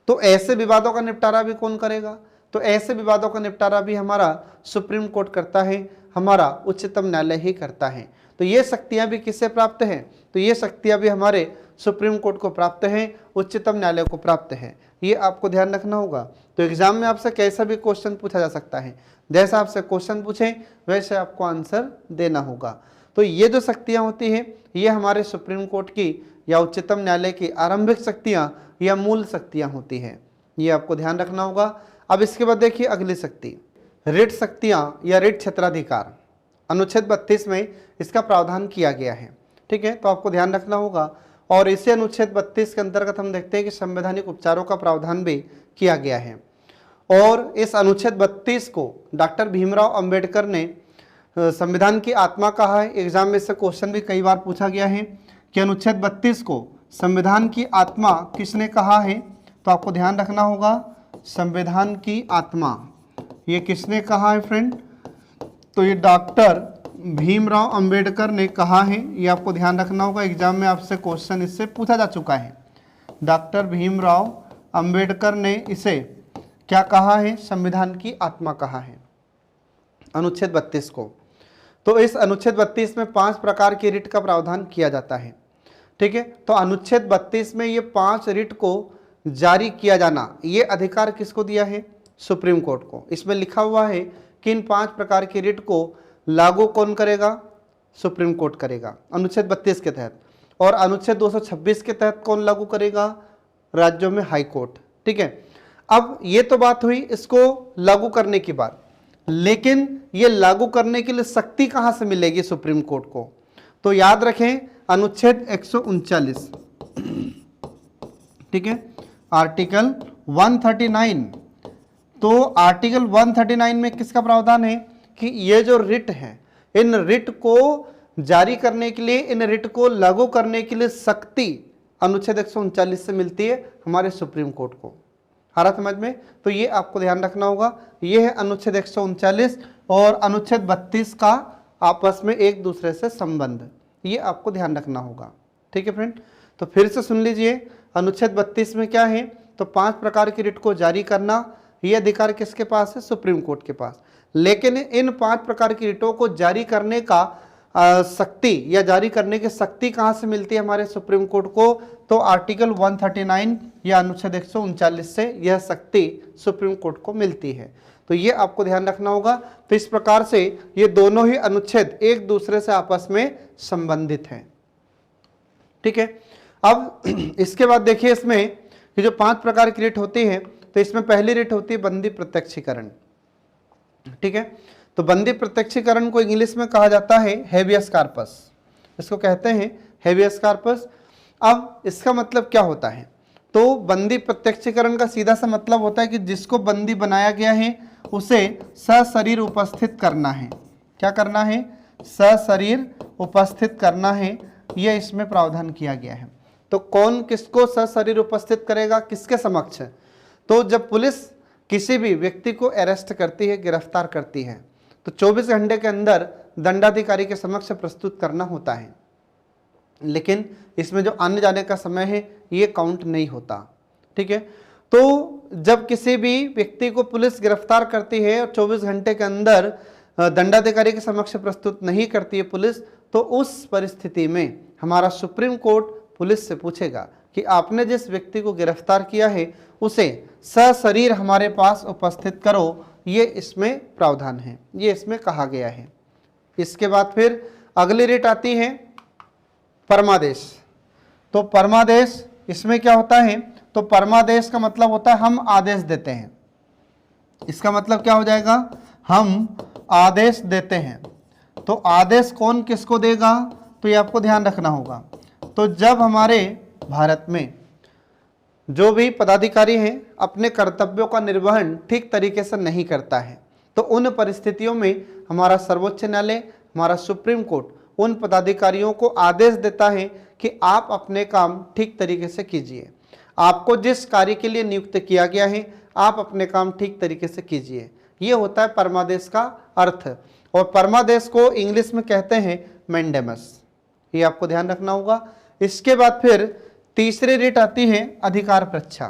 तो ऐसे विवादों का निपटारा भी कौन करेगा? तो ऐसे विवादों का निपटारा भी हमारा सुप्रीम कोर्ट करता है, हमारा उच्चतम न्यायालय ही करता है। तो ये शक्तियां भी किससे प्राप्त हैं? तो ये शक्तियां भी हमारे सुप्रीम कोर्ट को प्राप्त हैं, उच्चतम न्यायालय को प्राप्त है, ये आपको ध्यान रखना होगा। तो एग्जाम में आपसे कैसा भी क्वेश्चन पूछा जा सकता है, जैसा आपसे क्वेश्चन पूछे वैसे आपको आंसर देना होगा। तो ये जो शक्तियां होती हैं ये हमारे सुप्रीम कोर्ट की या उच्चतम न्यायालय की आरंभिक शक्तियां या मूल शक्तियां होती हैं, ये आपको ध्यान रखना होगा। अब इसके बाद देखिए अगली शक्ति, रिट शक्तियां या रिट क्षेत्राधिकार। अनुच्छेद 32 में इसका प्रावधान किया गया है, ठीक है, तो आपको ध्यान रखना होगा। और इसे अनुच्छेद 32 के अंतर्गत हम देखते हैं कि संवैधानिक उपचारों का प्रावधान भी किया गया है। और इस अनुच्छेद 32 को डॉक्टर भीमराव अंबेडकर ने संविधान की आत्मा कहा है। एग्जाम में से क्वेश्चन भी कई बार पूछा गया है कि अनुच्छेद 32 को संविधान की आत्मा किसने कहा है? तो आपको ध्यान रखना होगा, संविधान की आत्मा ये किसने कहा है फ्रेंड? तो ये डॉक्टर भीमराव अंबेडकर ने कहा है, ये आपको ध्यान रखना होगा। एग्जाम में आपसे क्वेश्चन इससे पूछा जा चुका है। डॉक्टर भीमराव अंबेडकर ने इसे क्या कहा है? संविधान की आत्मा कहा है, अनुच्छेद 32 को। तो इस अनुच्छेद 32 में 5 प्रकार की रिट का प्रावधान किया जाता है, ठीक है। तो अनुच्छेद 32 में ये 5 रिट को जारी किया जाना, ये अधिकार किसको दिया है? सुप्रीम कोर्ट को। इसमें लिखा हुआ है कि इन 5 प्रकार की रिट को लागू कौन करेगा? सुप्रीम कोर्ट करेगा अनुच्छेद 32 के तहत। और अनुच्छेद 226 के तहत कौन लागू करेगा? राज्यों में हाई कोर्ट, ठीक है। अब ये तो बात हुई इसको लागू करने की बात, लेकिन ये लागू करने के लिए शक्ति कहां से मिलेगी सुप्रीम कोर्ट को? तो याद रखें अनुच्छेद 139, ठीक है, आर्टिकल 139। तो आर्टिकल 139 में किसका प्रावधान है कि ये जो रिट है, इन रिट को जारी करने के लिए, इन रिट को लागू करने के लिए शक्ति अनुच्छेद 139 से मिलती है हमारे सुप्रीम कोर्ट को। आ रहा समझ में? तो ये आपको ध्यान रखना होगा। ये है अनुच्छेद 139 और अनुच्छेद 32 का आपस में एक दूसरे से संबंध, ये आपको ध्यान रखना होगा, ठीक है फ्रेंड। तो फिर से सुन लीजिए, अनुच्छेद 32 में क्या है? तो 5 प्रकार की रिट को जारी करना, ये अधिकार किसके पास है? सुप्रीम कोर्ट के पास। लेकिन इन 5 प्रकार की रिटों को जारी करने का शक्ति या जारी करने की शक्ति कहां से मिलती है हमारे सुप्रीम कोर्ट को? तो आर्टिकल 139 या अनुच्छेद 139 से यह शक्ति सुप्रीम कोर्ट को मिलती है। तो ये आपको ध्यान रखना होगा। तो इस प्रकार से ये दोनों ही अनुच्छेद एक दूसरे से आपस में संबंधित हैं, ठीक है। अब इसके बाद देखिए इसमें ये जो 5 प्रकार की रिट होती है, तो इसमें पहली रिट होती है बंदी प्रत्यक्षीकरण, ठीक है। तो बंदी प्रत्यक्षीकरण को इंग्लिश में कहा जाता है हेबियस कॉर्पस, इसको कहते हैं हेबियस कॉर्पस। अब इसका मतलब क्या होता है? तो बंदी प्रत्यक्षीकरण का सीधा सा मतलब होता है कि जिसको बंदी बनाया गया है उसे सशरीर उपस्थित करना है। क्या करना है? सशरीर उपस्थित करना है, यह इसमें प्रावधान किया गया है। तो कौन किसको सशरीर उपस्थित करेगा, किसके समक्ष? तो जब पुलिस किसी भी व्यक्ति को अरेस्ट करती है, गिरफ्तार करती है, तो 24 घंटे के अंदर दंडाधिकारी के समक्ष प्रस्तुत करना होता है। लेकिन इसमें जो आने जाने का समय है ये काउंट नहीं होता। ठीक है, तो जब किसी भी व्यक्ति को पुलिस गिरफ्तार करती है और 24 घंटे के अंदर दंडाधिकारी के समक्ष प्रस्तुत नहीं करती है पुलिस, तो उस परिस्थिति में हमारा सुप्रीम कोर्ट पुलिस से पूछेगा कि आपने जिस व्यक्ति को गिरफ्तार किया है उसे सशरीर हमारे पास उपस्थित करो। ये इसमें प्रावधान है, ये इसमें कहा गया है। इसके बाद फिर अगली रिट आती है परमादेश। तो परमादेश इसमें क्या होता है? तो परमादेश का मतलब होता है हम आदेश देते हैं। इसका मतलब क्या हो जाएगा? हम आदेश देते हैं। तो आदेश कौन किसको देगा? तो ये आपको ध्यान रखना होगा। तो जब हमारे भारत में जो भी पदाधिकारी हैं अपने कर्तव्यों का निर्वहन ठीक तरीके से नहीं करता है, तो उन परिस्थितियों में हमारा सर्वोच्च न्यायालय, हमारा सुप्रीम कोर्ट उन पदाधिकारियों को आदेश देता है कि आप अपने काम ठीक तरीके से कीजिए। आपको जिस कार्य के लिए नियुक्त किया गया है आप अपने काम ठीक तरीके से कीजिए। ये होता है परमादेश का अर्थ। और परमादेश को इंग्लिश में कहते हैं मैंडेमस। ये आपको ध्यान रखना होगा। इसके बाद फिर तीसरी रिट आती है अधिकार परीक्षा।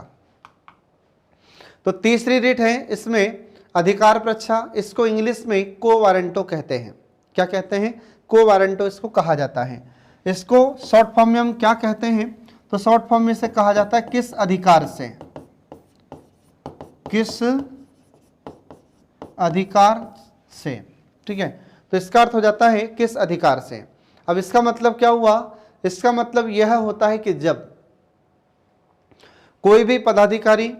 तो तीसरी रिट है इसमें अधिकार परीक्षा। इसको इंग्लिश में को वारंटो कहते हैं। क्या कहते हैं? को वारंटो इसको कहा जाता है। इसको शॉर्ट फॉर्म में हम क्या कहते हैं? तो शॉर्ट फॉर्म में इसे कहा जाता है किस अधिकार से, किस अधिकार से। ठीक है, तो इसका अर्थ हो जाता है किस अधिकार से। अब इसका मतलब क्या हुआ? इसका मतलब यह होता है कि जब कोई भी पदाधिकारी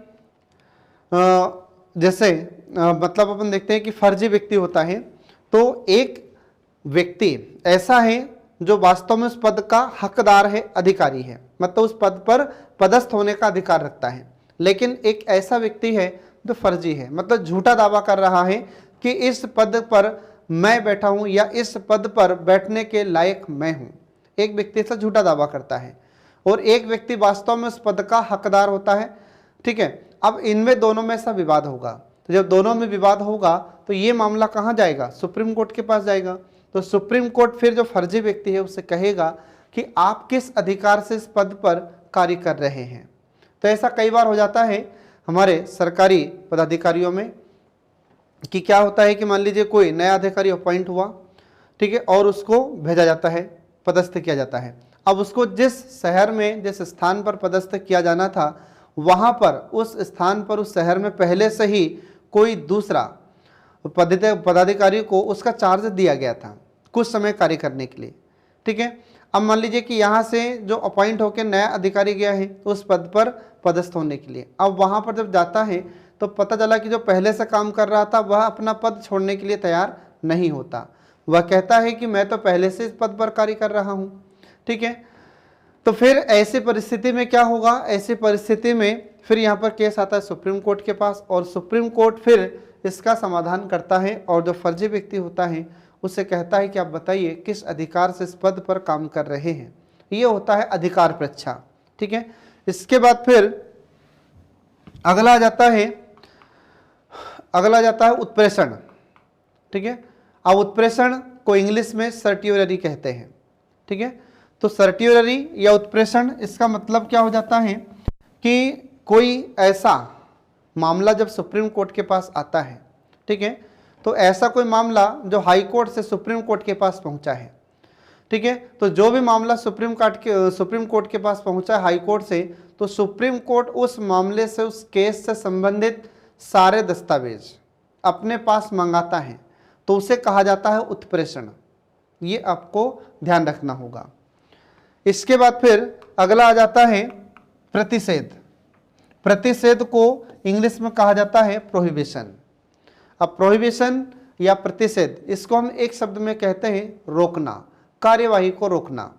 जैसे मतलब अपन देखते हैं कि फर्जी व्यक्ति होता है, तो एक व्यक्ति ऐसा है जो वास्तव में उस पद का हकदार है, अधिकारी है, मतलब उस पद पर पदस्थ होने का अधिकार रखता है, लेकिन एक ऐसा व्यक्ति है जो फर्जी है, मतलब झूठा दावा कर रहा है कि इस पद पर मैं बैठा हूं या इस पद पर बैठने के लायक मैं हूं। एक व्यक्ति ऐसा झूठा दावा करता है और एक व्यक्ति वास्तव में उस पद का हकदार होता है। ठीक है, अब इनमें दोनों में ऐसा विवाद होगा। तो जब दोनों में विवाद होगा तो ये मामला कहाँ जाएगा? सुप्रीम कोर्ट के पास जाएगा। तो सुप्रीम कोर्ट फिर जो फर्जी व्यक्ति है उससे कहेगा कि आप किस अधिकार से इस पद पर कार्य कर रहे हैं। तो ऐसा कई बार हो जाता है हमारे सरकारी पदाधिकारियों में कि क्या होता है कि मान लीजिए कोई नया अधिकारी अपॉइंट हुआ, ठीक है, और उसको भेजा जाता है, पदस्थ किया जाता है। अब उसको जिस शहर में, जिस स्थान पर पदस्थ किया जाना था, वहाँ पर उस स्थान पर, उस शहर में पहले से ही कोई दूसरा पदाधिकारी को उसका चार्ज दिया गया था कुछ समय कार्य करने के लिए। ठीक है, अब मान लीजिए कि यहाँ से जो अपॉइंट होकर नया अधिकारी गया है उस पद पर पदस्थ होने के लिए। अब वहाँ पर जब जाता है तो पता चला कि जो पहले से काम कर रहा था वह अपना पद छोड़ने के लिए तैयार नहीं होता। वह कहता है कि मैं तो पहले से इस पद पर कार्य कर रहा हूँ। ठीक है, तो फिर ऐसी परिस्थिति में क्या होगा? ऐसी परिस्थिति में फिर यहाँ पर केस आता है सुप्रीम कोर्ट के पास, और सुप्रीम कोर्ट फिर इसका समाधान करता है और जो फर्जी व्यक्ति होता है उससे कहता है कि आप बताइए किस अधिकार से इस पद पर काम कर रहे हैं। ये होता है अधिकार परीक्षा। ठीक है, इसके बाद फिर अगला आ जाता है उत्प्रेषण। ठीक है, अब उत्प्रेषण को इंग्लिश में सर्टियोररी कहते हैं। ठीक है, तो सर्टियोररी या उत्प्रेषण इसका मतलब क्या हो जाता है कि कोई ऐसा मामला जब सुप्रीम कोर्ट के पास आता है, ठीक है, तो ऐसा कोई मामला जो हाई कोर्ट से सुप्रीम कोर्ट के पास पहुंचा है। ठीक है, तो जो भी मामला सुप्रीम कोर्ट के पास पहुंचा है हाई कोर्ट से, तो सुप्रीम कोर्ट उस मामले से, उस केस से संबंधित सारे दस्तावेज अपने पास मंगाता है, तो उसे कहा जाता है उत्प्रेषण। ये आपको ध्यान रखना होगा। इसके बाद फिर अगला आ जाता है प्रतिषेध। प्रतिषेध को इंग्लिश में कहा जाता है प्रोहिबिशन। अब प्रोहिबिशन या प्रतिषेध, इसको हम एक शब्द में कहते हैं रोकना, कार्यवाही को रोकना।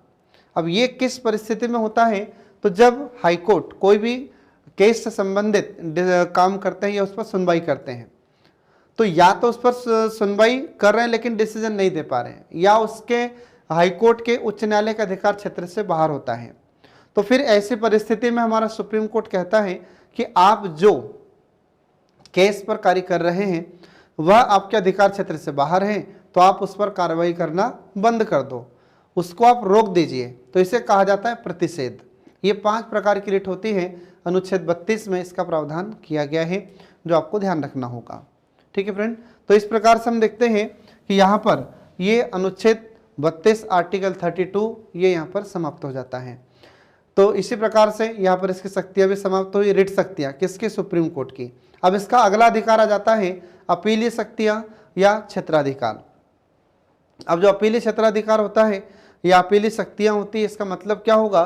अब ये किस परिस्थिति में होता है? तो जब हाईकोर्ट कोई भी केस से संबंधित काम करते हैं या उस पर सुनवाई करते हैं, तो या तो उस पर सुनवाई कर रहे हैं लेकिन डिसीजन नहीं दे पा रहे हैं, या उसके हाईकोर्ट के उच्च न्यायालय के अधिकार क्षेत्र से बाहर होता है, तो फिर ऐसी परिस्थिति में हमारा सुप्रीम कोर्ट कहता है कि आप जो केस पर कार्य कर रहे हैं वह आपके अधिकार क्षेत्र से बाहर है, तो आप उस पर कार्रवाई करना बंद कर दो, उसको आप रोक दीजिए। तो इसे कहा जाता है प्रतिषेध। ये 5 प्रकार की रिट होती है, अनुच्छेद 32 में इसका प्रावधान किया गया है, जो आपको ध्यान रखना होगा। ठीक है फ्रेंड, तो इस प्रकार से हम देखते हैं कि यहाँ पर ये अनुच्छेद 32 आर्टिकल 32 ये यहाँ पर समाप्त हो जाता है। तो इसी प्रकार से यहाँ पर इसकी शक्तियाँ भी समाप्त हुई, रिट शक्तियाँ किसकी, सुप्रीम कोर्ट की। अब इसका अगला अधिकार आ जाता है अपीलीय शक्तियाँ या क्षेत्राधिकार। अब जो अपीलीय क्षेत्राधिकार होता है या अपीलीय शक्तियाँ होती है, इसका मतलब क्या होगा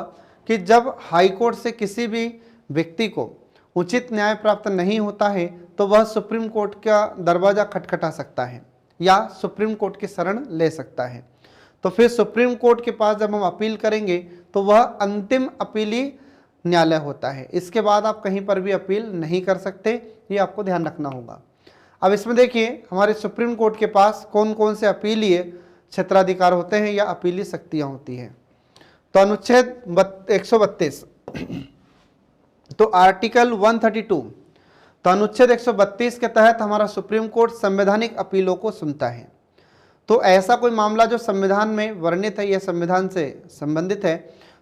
कि जब हाईकोर्ट से किसी भी व्यक्ति को उचित न्याय प्राप्त नहीं होता है तो वह सुप्रीम कोर्ट का दरवाज़ा खटखटा सकता है या सुप्रीम कोर्ट की शरण ले सकता है। तो फिर सुप्रीम कोर्ट के पास जब हम अपील करेंगे तो वह अंतिम अपीलीय न्यायालय होता है, इसके बाद आप कहीं पर भी अपील नहीं कर सकते, ये आपको ध्यान रखना होगा। अब इसमें देखिए हमारे सुप्रीम कोर्ट के पास कौन कौन से अपीलीय क्षेत्राधिकार होते हैं या अपीलीय शक्तियाँ होती हैं। तो अनुच्छेद 132 तो आर्टिकल 132, तो अनुच्छेद 132 के तहत हमारा सुप्रीम कोर्ट संवैधानिक अपीलों को सुनता है। तो ऐसा कोई मामला जो संविधान में वर्णित है या संविधान से संबंधित है,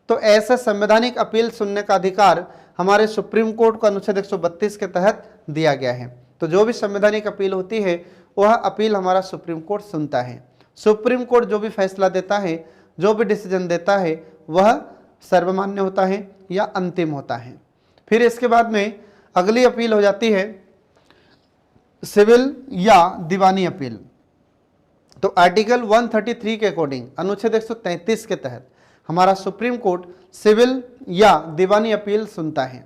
तो ऐसा संवैधानिक अपील सुनने का अधिकार हमारे सुप्रीम कोर्ट को अनुच्छेद 132 के तहत दिया गया है। तो जो भी संवैधानिक अपील होती है वह अपील हमारा सुप्रीम कोर्ट सुनता है। सुप्रीम कोर्ट जो भी फैसला देता है, जो भी डिसीजन देता है, वह सर्वमान्य होता है या अंतिम होता है। फिर इसके बाद में अगली अपील हो जाती है सिविल या दीवानी अपील। तो आर्टिकल 133 के अकॉर्डिंग अनुच्छेद 133 के तहत हमारा सुप्रीम कोर्ट सिविल या दीवानी अपील सुनता है।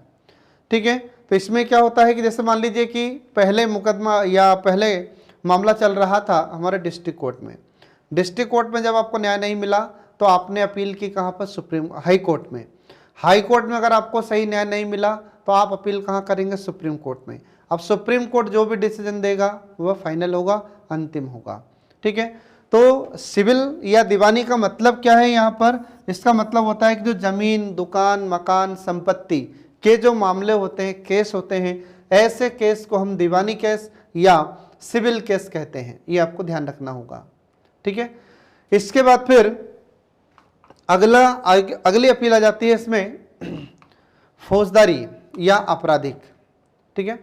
ठीक है, तो इसमें क्या होता है कि जैसे मान लीजिए कि पहले मुकदमा या पहले मामला चल रहा था हमारे डिस्ट्रिक्ट कोर्ट में। डिस्ट्रिक्ट कोर्ट में जब आपको न्याय नहीं मिला तो आपने अपील की कहाँ पर, सुप्रीम हाई कोर्ट में। हाई कोर्ट में अगर आपको सही न्याय नहीं मिला तो आप अपील कहाँ करेंगे, सुप्रीम कोर्ट में। अब सुप्रीम कोर्ट जो भी डिसीजन देगा वह फाइनल होगा, अंतिम होगा। ठीक है, तो सिविल या दीवानी का मतलब क्या है यहाँ पर, इसका मतलब होता है कि जो जमीन, दुकान, मकान, संपत्ति के जो मामले होते हैं, केस होते हैं, ऐसे केस को हम दीवानी केस या सिविल केस कहते हैं, ये आपको ध्यान रखना होगा। ठीक है, इसके बाद फिर अगली अपील आ जाती है इसमें फौजदारी या आपराधिक। ठीक है,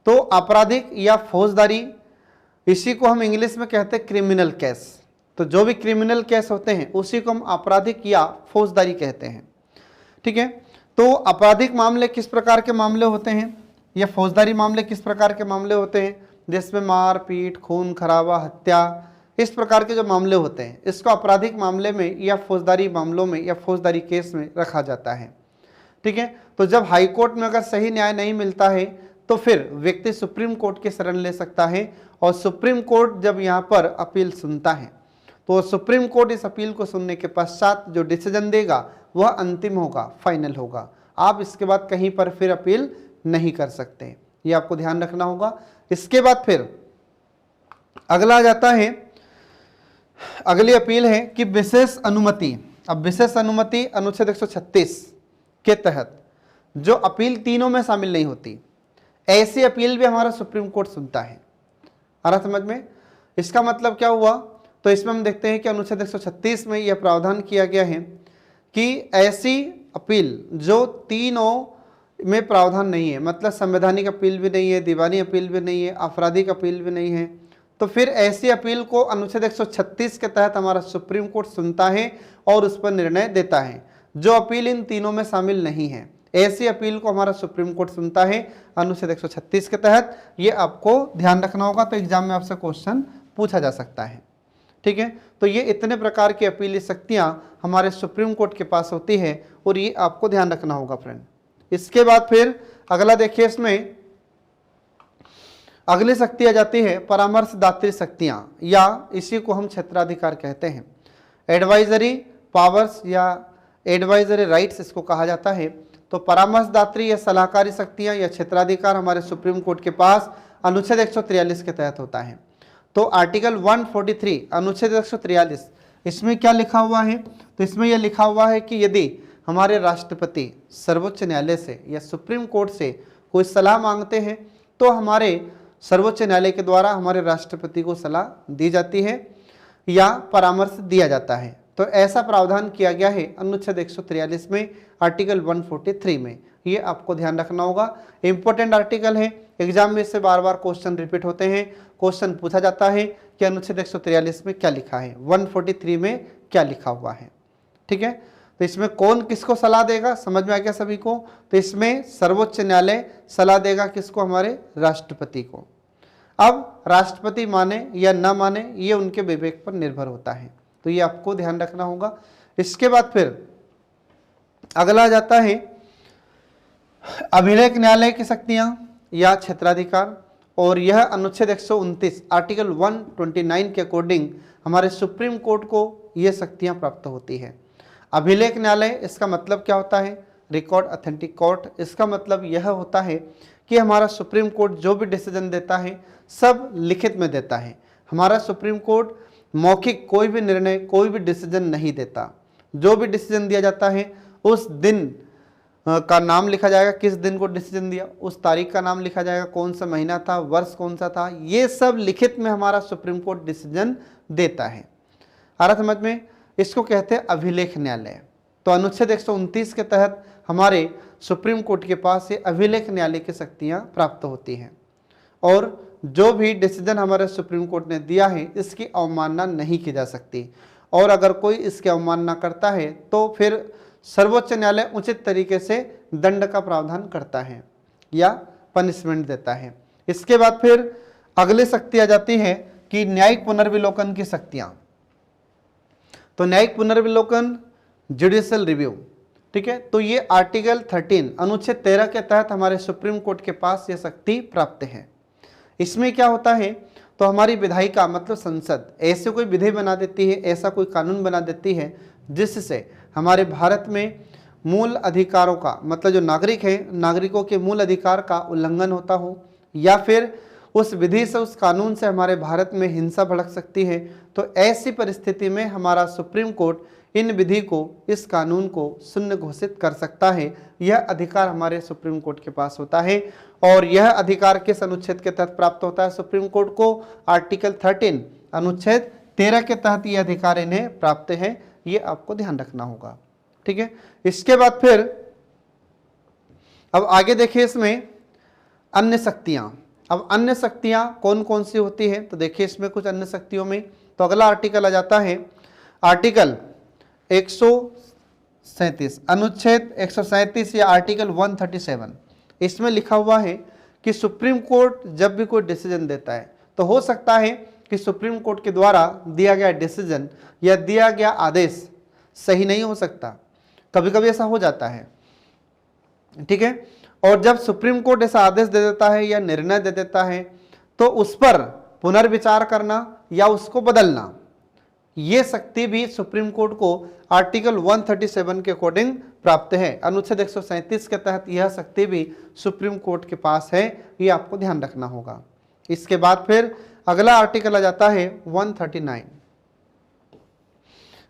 तो आपराधिक या फौजदारी, इसी को हम इंग्लिश में कहते हैं क्रिमिनल केस। तो जो भी क्रिमिनल केस होते हैं उसी को हम आपराधिक या फौजदारी कहते हैं। ठीक है, तो आपराधिक मामले किस प्रकार के मामले होते हैं या फौजदारी मामले किस प्रकार के मामले होते हैं, जिसमें मार पीट, खून खराबा, हत्या, इस प्रकार के जो मामले होते हैं इसको आपराधिक मामले में या फौजदारी मामलों में या फौजदारी केस में रखा जाता है। ठीक है, तो जब हाई कोर्ट में अगर सही न्याय नहीं मिलता है तो फिर व्यक्ति सुप्रीम कोर्ट की शरण ले सकता है, और सुप्रीम कोर्ट जब यहाँ पर अपील सुनता है तो सुप्रीम कोर्ट इस अपील को सुनने के पश्चात जो डिसीजन देगा वह अंतिम होगा, फाइनल होगा। आप इसके बाद कहीं पर फिर अपील नहीं कर सकते, ये आपको ध्यान रखना होगा। इसके बाद फिर अगला आ जाता है, अगली अपील है कि विशेष अनुमति। अब विशेष अनुमति अनुच्छेद 136 के तहत जो अपील तीनों में शामिल नहीं होती, ऐसी अपील भी हमारा सुप्रीम कोर्ट सुनता है। आ रहा समझ में? इसका मतलब क्या हुआ, तो इसमें हम देखते हैं कि अनुच्छेद 136 में यह प्रावधान किया गया है कि ऐसी अपील जो तीनों में प्रावधान नहीं है, मतलब संवैधानिक अपील भी नहीं है, दीवानी अपील भी नहीं है, आपराधिक अपील भी नहीं है, तो फिर ऐसी अपील को अनुच्छेद 136 के तहत हमारा सुप्रीम कोर्ट सुनता है और उस पर निर्णय देता है। जो अपील इन तीनों में शामिल नहीं है, ऐसी अपील को हमारा सुप्रीम कोर्ट सुनता है अनुच्छेद 136 के तहत। ये आपको ध्यान रखना होगा, तो एग्जाम में आपसे क्वेश्चन पूछा जा सकता है। ठीक है, तो ये इतने प्रकार की अपीली शक्तियाँ हमारे सुप्रीम कोर्ट के पास होती है और ये आपको ध्यान रखना होगा फ्रेंड। इसके बाद फिर अगला देखिए, इसमें अगली शक्ति आ जाती है परामर्शदात्री शक्तियाँ, या इसी को हम क्षेत्राधिकार कहते हैं। एडवाइजरी पावर्स या एडवाइजरी राइट्स इसको कहा जाता है। तो परामर्शदात्री या सलाहकारी शक्तियाँ या क्षेत्राधिकार हमारे सुप्रीम कोर्ट के पास अनुच्छेद 143 के तहत होता है। तो आर्टिकल 143 अनुच्छेद 143 इसमें क्या लिखा हुआ है, तो इसमें यह लिखा हुआ है कि यदि हमारे राष्ट्रपति सर्वोच्च न्यायालय से या सुप्रीम कोर्ट से कोई सलाह मांगते हैं तो हमारे सर्वोच्च न्यायालय के द्वारा हमारे राष्ट्रपति को सलाह दी जाती है या परामर्श दिया जाता है। तो ऐसा प्रावधान किया गया है अनुच्छेद 143 में, आर्टिकल 143 में। ये आपको ध्यान रखना होगा, इंपॉर्टेंट आर्टिकल है, एग्जाम में से बार बार क्वेश्चन रिपीट होते हैं। क्वेश्चन पूछा जाता है कि अनुच्छेद 143 में क्या लिखा है, 143 में क्या लिखा हुआ है। ठीक है, तो इसमें कौन किसको सलाह देगा, समझ में आ गया सभी को। तो इसमें सर्वोच्च न्यायालय सलाह देगा किसको, हमारे राष्ट्रपति को। अब राष्ट्रपति माने या न माने ये उनके विवेक पर निर्भर होता है, तो ये आपको ध्यान रखना होगा। इसके बाद फिर अगला आ जाता है अभिलेख न्यायालय की शक्तियां या क्षेत्राधिकार, और यह अनुच्छेद 129 आर्टिकल 129 के अकॉर्डिंग हमारे सुप्रीम कोर्ट को यह शक्तियां प्राप्त होती है। अभिलेख न्यायालय, इसका मतलब क्या होता है, रिकॉर्ड अथेंटिक कोर्ट। इसका मतलब यह होता है कि हमारा सुप्रीम कोर्ट जो भी डिसीजन देता है सब लिखित में देता है। हमारा सुप्रीम कोर्ट मौखिक कोई भी निर्णय, कोई भी डिसीजन नहीं देता। जो भी डिसीजन दिया जाता है उस दिन का नाम लिखा जाएगा, किस दिन को डिसीजन दिया, उस तारीख का नाम लिखा जाएगा, कौन सा महीना था, वर्ष कौन सा था, ये सब लिखित में हमारा सुप्रीम कोर्ट डिसीजन देता है। आ रहा समझ में, इसको कहते हैं अभिलेख न्यायालय। तो अनुच्छेद 129 के तहत हमारे सुप्रीम कोर्ट के पास ये अभिलेख न्यायालय की शक्तियां प्राप्त होती हैं, और जो भी डिसीजन हमारे सुप्रीम कोर्ट ने दिया है इसकी अवमानना नहीं की जा सकती, और अगर कोई इसकी अवमानना करता है तो फिर सर्वोच्च न्यायालय उचित तरीके से दंड का प्रावधान करता है या पनिशमेंट देता है। इसके बाद फिर अगली शक्ति आ जाती है कि न्यायिक पुनर्विलोकन की शक्तियां। तो न्यायिक पुनर्विलोकन, जुडिशियल रिव्यू, ठीक है, तो ये आर्टिकल 13 अनुच्छेद 13 के तहत हमारे सुप्रीम कोर्ट के पास ये शक्ति प्राप्त है। इसमें क्या होता है, तो हमारी विधायिका मतलब संसद ऐसे कोई विधि बना देती है, ऐसा कोई कानून बना देती है जिससे हमारे भारत में मूल अधिकारों का, मतलब जो नागरिक है, नागरिकों के मूल अधिकार का उल्लंघन होता हो, या फिर उस विधि से, उस कानून से हमारे भारत में हिंसा भड़क सकती है। तो ऐसी परिस्थिति में हमारा सुप्रीम कोर्ट इन विधि को, इस कानून को शून्य घोषित कर सकता है। यह अधिकार हमारे सुप्रीम कोर्ट के पास होता है, और यह अधिकार किस अनुच्छेद के तहत प्राप्त होता है सुप्रीम कोर्ट को, आर्टिकल 13 अनुच्छेद 13 के तहत यह अधिकार इन्हें प्राप्त है। ये आपको ध्यान रखना होगा, ठीक है। इसके बाद फिर अब आगे देखिए इसमें अन्य शक्तियां। अब अन्य शक्तियां कौन कौन सी होती है, तो देखिए इसमें कुछ अन्य शक्तियों में, तो अगला आर्टिकल आ जाता है आर्टिकल 137 अनुच्छेद 137 या आर्टिकल 137। इसमें लिखा हुआ है कि सुप्रीम कोर्ट जब भी कोई डिसीजन देता है तो हो सकता है कि सुप्रीम कोर्ट के द्वारा दिया गया डिसीजन या दिया गया आदेश सही नहीं हो सकता, कभी कभी ऐसा हो जाता है, ठीक है। और जब सुप्रीम कोर्ट ऐसा आदेश दे देता है या निर्णय दे देता है तो उस पर पुनर्विचार करना या उसको बदलना, ये शक्ति भी सुप्रीम कोर्ट को आर्टिकल 137 के अकॉर्डिंग प्राप्त है। अनुच्छेद 137 के तहत यह शक्ति भी सुप्रीम कोर्ट के पास है, ये आपको ध्यान रखना होगा। इसके बाद फिर अगला आर्टिकल आ जाता है 139।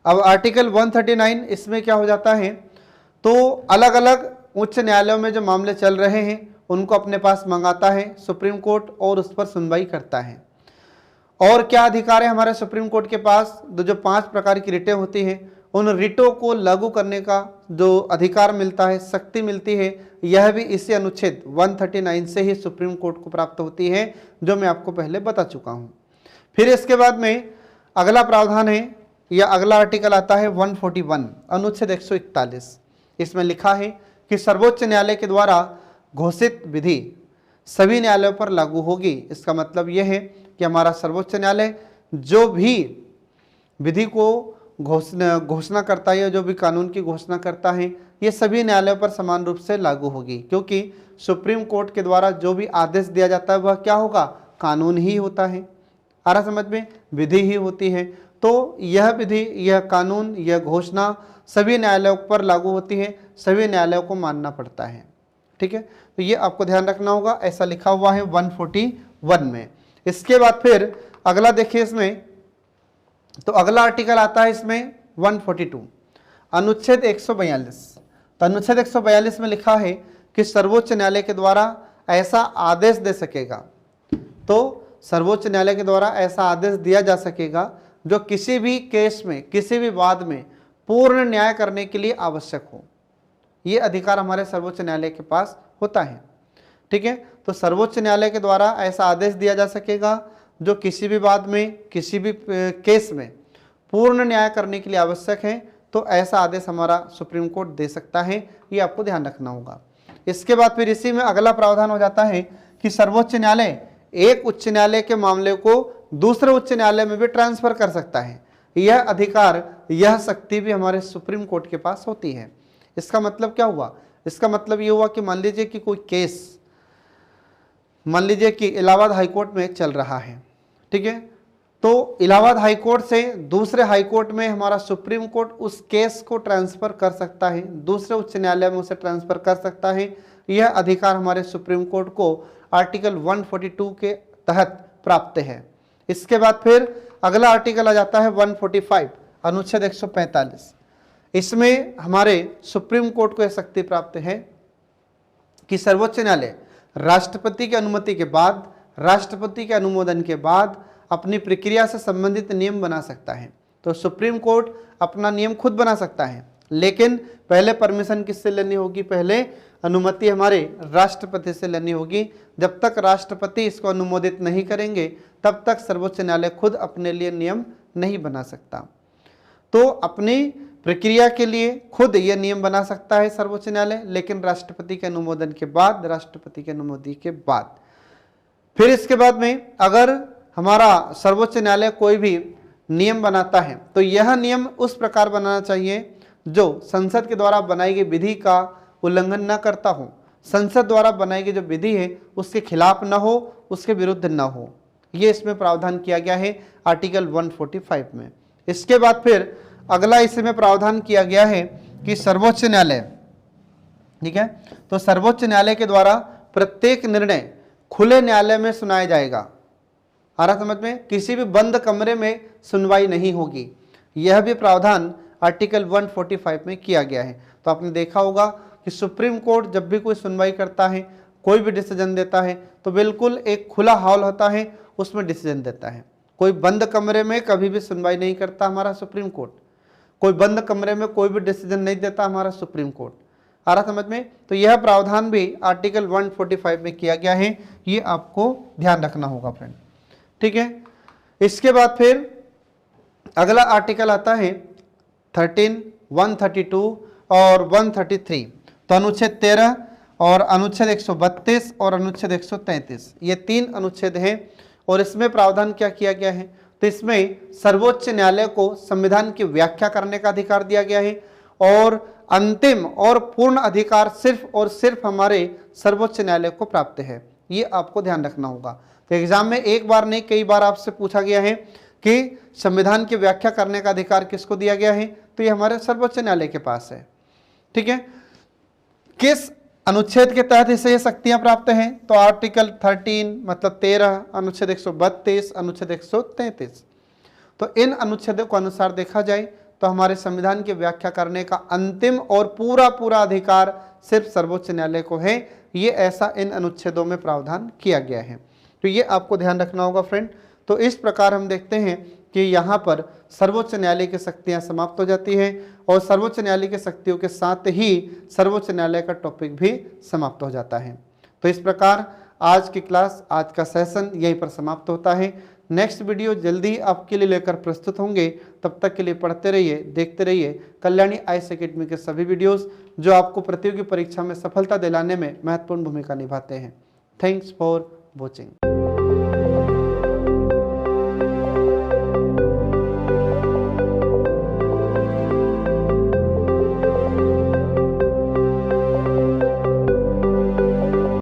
अब आर्टिकल 139 इसमें क्या हो जाता है, तो अलग अलग उच्च न्यायालयों में जो मामले चल रहे हैं उनको अपने पास मंगाता है सुप्रीम कोर्ट और उस पर सुनवाई करता है। और क्या अधिकार है हमारे सुप्रीम कोर्ट के पास, जो 5 प्रकार की रिटें होती हैं उन रिटों को लागू करने का जो अधिकार मिलता है, शक्ति मिलती है, यह भी इसी अनुच्छेद 139 से ही सुप्रीम कोर्ट को प्राप्त होती है, जो मैं आपको पहले बता चुका हूं। फिर इसके बाद में अगला प्रावधान है या अगला आर्टिकल आता है 141 अनुच्छेद 141। इसमें लिखा है कि सर्वोच्च न्यायालय के द्वारा घोषित विधि सभी न्यायालयों पर लागू होगी। इसका मतलब यह है कि हमारा सर्वोच्च न्यायालय जो भी विधि को घोषणा करता है, जो भी कानून की घोषणा करता है, ये सभी न्यायालयों पर समान रूप से लागू होगी, क्योंकि सुप्रीम कोर्ट के द्वारा जो भी आदेश दिया जाता है वह क्या होगा, कानून ही होता है। आ रहा समझ में, विधि ही होती है। तो यह विधि, यह कानून, यह घोषणा सभी न्यायालयों पर लागू होती है, सभी न्यायालयों को मानना पड़ता है, ठीक है। तो ये आपको ध्यान रखना होगा, ऐसा लिखा हुआ है 141 में। इसके बाद फिर अगला देखिए इसमें, तो अगला आर्टिकल आता है इसमें 142 अनुच्छेद 142 तो अनुच्छेद 142 में लिखा है कि सर्वोच्च न्यायालय के द्वारा ऐसा आदेश दे सकेगा, तो सर्वोच्च न्यायालय के द्वारा ऐसा आदेश दिया जा सकेगा जो किसी भी केस में, किसी भी वाद में पूर्ण न्याय करने के लिए आवश्यक हो। ये अधिकार हमारे सर्वोच्च न्यायालय के पास होता है। ठीक है, तो सर्वोच्च न्यायालय के द्वारा ऐसा आदेश दिया जा सकेगा जो किसी भी वाद में, किसी भी केस में पूर्ण न्याय करने के लिए आवश्यक है, तो ऐसा आदेश हमारा सुप्रीम कोर्ट दे सकता है। ये आपको ध्यान रखना होगा। इसके बाद फिर इसी में अगला प्रावधान हो जाता है कि सर्वोच्च न्यायालय एक उच्च न्यायालय के मामले को दूसरे उच्च न्यायालय में भी ट्रांसफर कर सकता है। यह अधिकार, यह शक्ति भी हमारे सुप्रीम कोर्ट के पास होती है। इसका मतलब क्या हुआ? इसका मतलब ये हुआ कि मान लीजिए कि कोई केस, मान लीजिए कि इलाहाबाद हाईकोर्ट में चल रहा है, ठीक है, तो इलाहाबाद हाईकोर्ट से दूसरे हाईकोर्ट में हमारा सुप्रीम कोर्ट उस केस को ट्रांसफर कर सकता है, दूसरे उच्च न्यायालय में उसे ट्रांसफर कर सकता है। यह अधिकार हमारे सुप्रीम कोर्ट को आर्टिकल 142 के तहत प्राप्त है। इसके बाद फिर अगला आर्टिकल आ जाता है 145 अनुच्छेद 145। इसमें हमारे सुप्रीम कोर्ट को यह शक्ति प्राप्त है कि सर्वोच्च न्यायालय राष्ट्रपति की अनुमति के बाद, राष्ट्रपति के अनुमोदन के बाद अपनी प्रक्रिया से संबंधित नियम बना सकता है। तो सुप्रीम कोर्ट अपना नियम खुद बना सकता है, लेकिन पहले परमिशन किससे लेनी होगी? पहले अनुमति हमारे राष्ट्रपति से लेनी होगी। जब तक राष्ट्रपति इसको अनुमोदित नहीं करेंगे तब तक सर्वोच्च न्यायालय खुद अपने लिए नियम नहीं बना सकता। तो अपनी प्रक्रिया के लिए खुद यह नियम बना सकता है सर्वोच्च न्यायालय, लेकिन राष्ट्रपति के अनुमोदन के बाद, राष्ट्रपति के अनुमति के बाद। फिर इसके बाद में अगर हमारा सर्वोच्च न्यायालय कोई भी नियम बनाता है तो यह नियम उस प्रकार बनाना चाहिए जो संसद के द्वारा बनाई गई विधि का उल्लंघन न करता हो, संसद द्वारा बनाई गई जो विधि है उसके खिलाफ न हो, उसके विरुद्ध न हो। ये इसमें प्रावधान किया गया है आर्टिकल 145 में। इसके बाद फिर अगला इसमें प्रावधान किया गया है कि सर्वोच्च न्यायालय, ठीक है, तो सर्वोच्च न्यायालय के द्वारा प्रत्येक निर्णय खुले न्यायालय में सुनाया जाएगा। आ रहा समझ में? किसी भी बंद कमरे में सुनवाई नहीं होगी। यह भी प्रावधान आर्टिकल 145 में किया गया है। तो आपने देखा होगा कि सुप्रीम कोर्ट जब भी कोई सुनवाई करता है, कोई भी डिसीजन देता है, तो बिल्कुल एक खुला हॉल होता है, उसमें डिसीजन देता है। कोई बंद कमरे में कभी भी सुनवाई नहीं करता हमारा सुप्रीम कोर्ट, कोई बंद कमरे में कोई भी डिसीजन नहीं देता हमारा सुप्रीम कोर्ट। आ रहा समझ में? तो यह प्रावधान भी आर्टिकल 145 में किया गया है। ये आपको ध्यान रखना होगा फ्रेंड, ठीक है। इसके बाद फिर अगला आर्टिकल आता है 13, 132 और 133। तो अनुच्छेद 13 और अनुच्छेद 132 और अनुच्छेद 133, ये 3 अनुच्छेद हैं। और इसमें प्रावधान क्या किया गया है? तो इसमें सर्वोच्च न्यायालय को संविधान की व्याख्या करने का अधिकार दिया गया है और अंतिम और पूर्ण अधिकार सिर्फ और सिर्फ हमारे सर्वोच्च न्यायालय को प्राप्त है। ये आपको ध्यान रखना होगा। तो एग्जाम में एक बार नहीं कई बार आपसे पूछा गया है कि संविधान की व्याख्या करने का अधिकार किसको दिया गया है? तो ये हमारे सर्वोच्च न्यायालय के पास है, ठीक है। किस अनुच्छेद के तहत इसे ये शक्तियां प्राप्त हैं? तो आर्टिकल 13 मतलब 13, अनुच्छेद 132, अनुच्छेद 133। तो इन अनुच्छेदों को अनुसार देखा जाए तो हमारे संविधान की व्याख्या करने का अंतिम और पूरा अधिकार सिर्फ सर्वोच्च न्यायालय को है। ये ऐसा इन अनुच्छेदों में प्रावधान किया गया है। तो ये आपको ध्यान रखना होगा फ्रेंड। तो इस प्रकार हम देखते हैं कि यहाँ पर सर्वोच्च न्यायालय की शक्तियाँ समाप्त हो जाती हैं और सर्वोच्च न्यायालय की शक्तियों के साथ ही सर्वोच्च न्यायालय का टॉपिक भी समाप्त हो जाता है। तो इस प्रकार आज की क्लास, आज का सेशन यहीं पर समाप्त होता है। नेक्स्ट वीडियो जल्दी आपके लिए लेकर प्रस्तुत होंगे। तब तक के लिए पढ़ते रहिए, देखते रहिए कल्याणी आईएएस एकेडमी के सभी वीडियोस जो आपको प्रतियोगी परीक्षा में सफलता दिलाने में महत्वपूर्ण भूमिका निभाते हैं। Thanks for watching.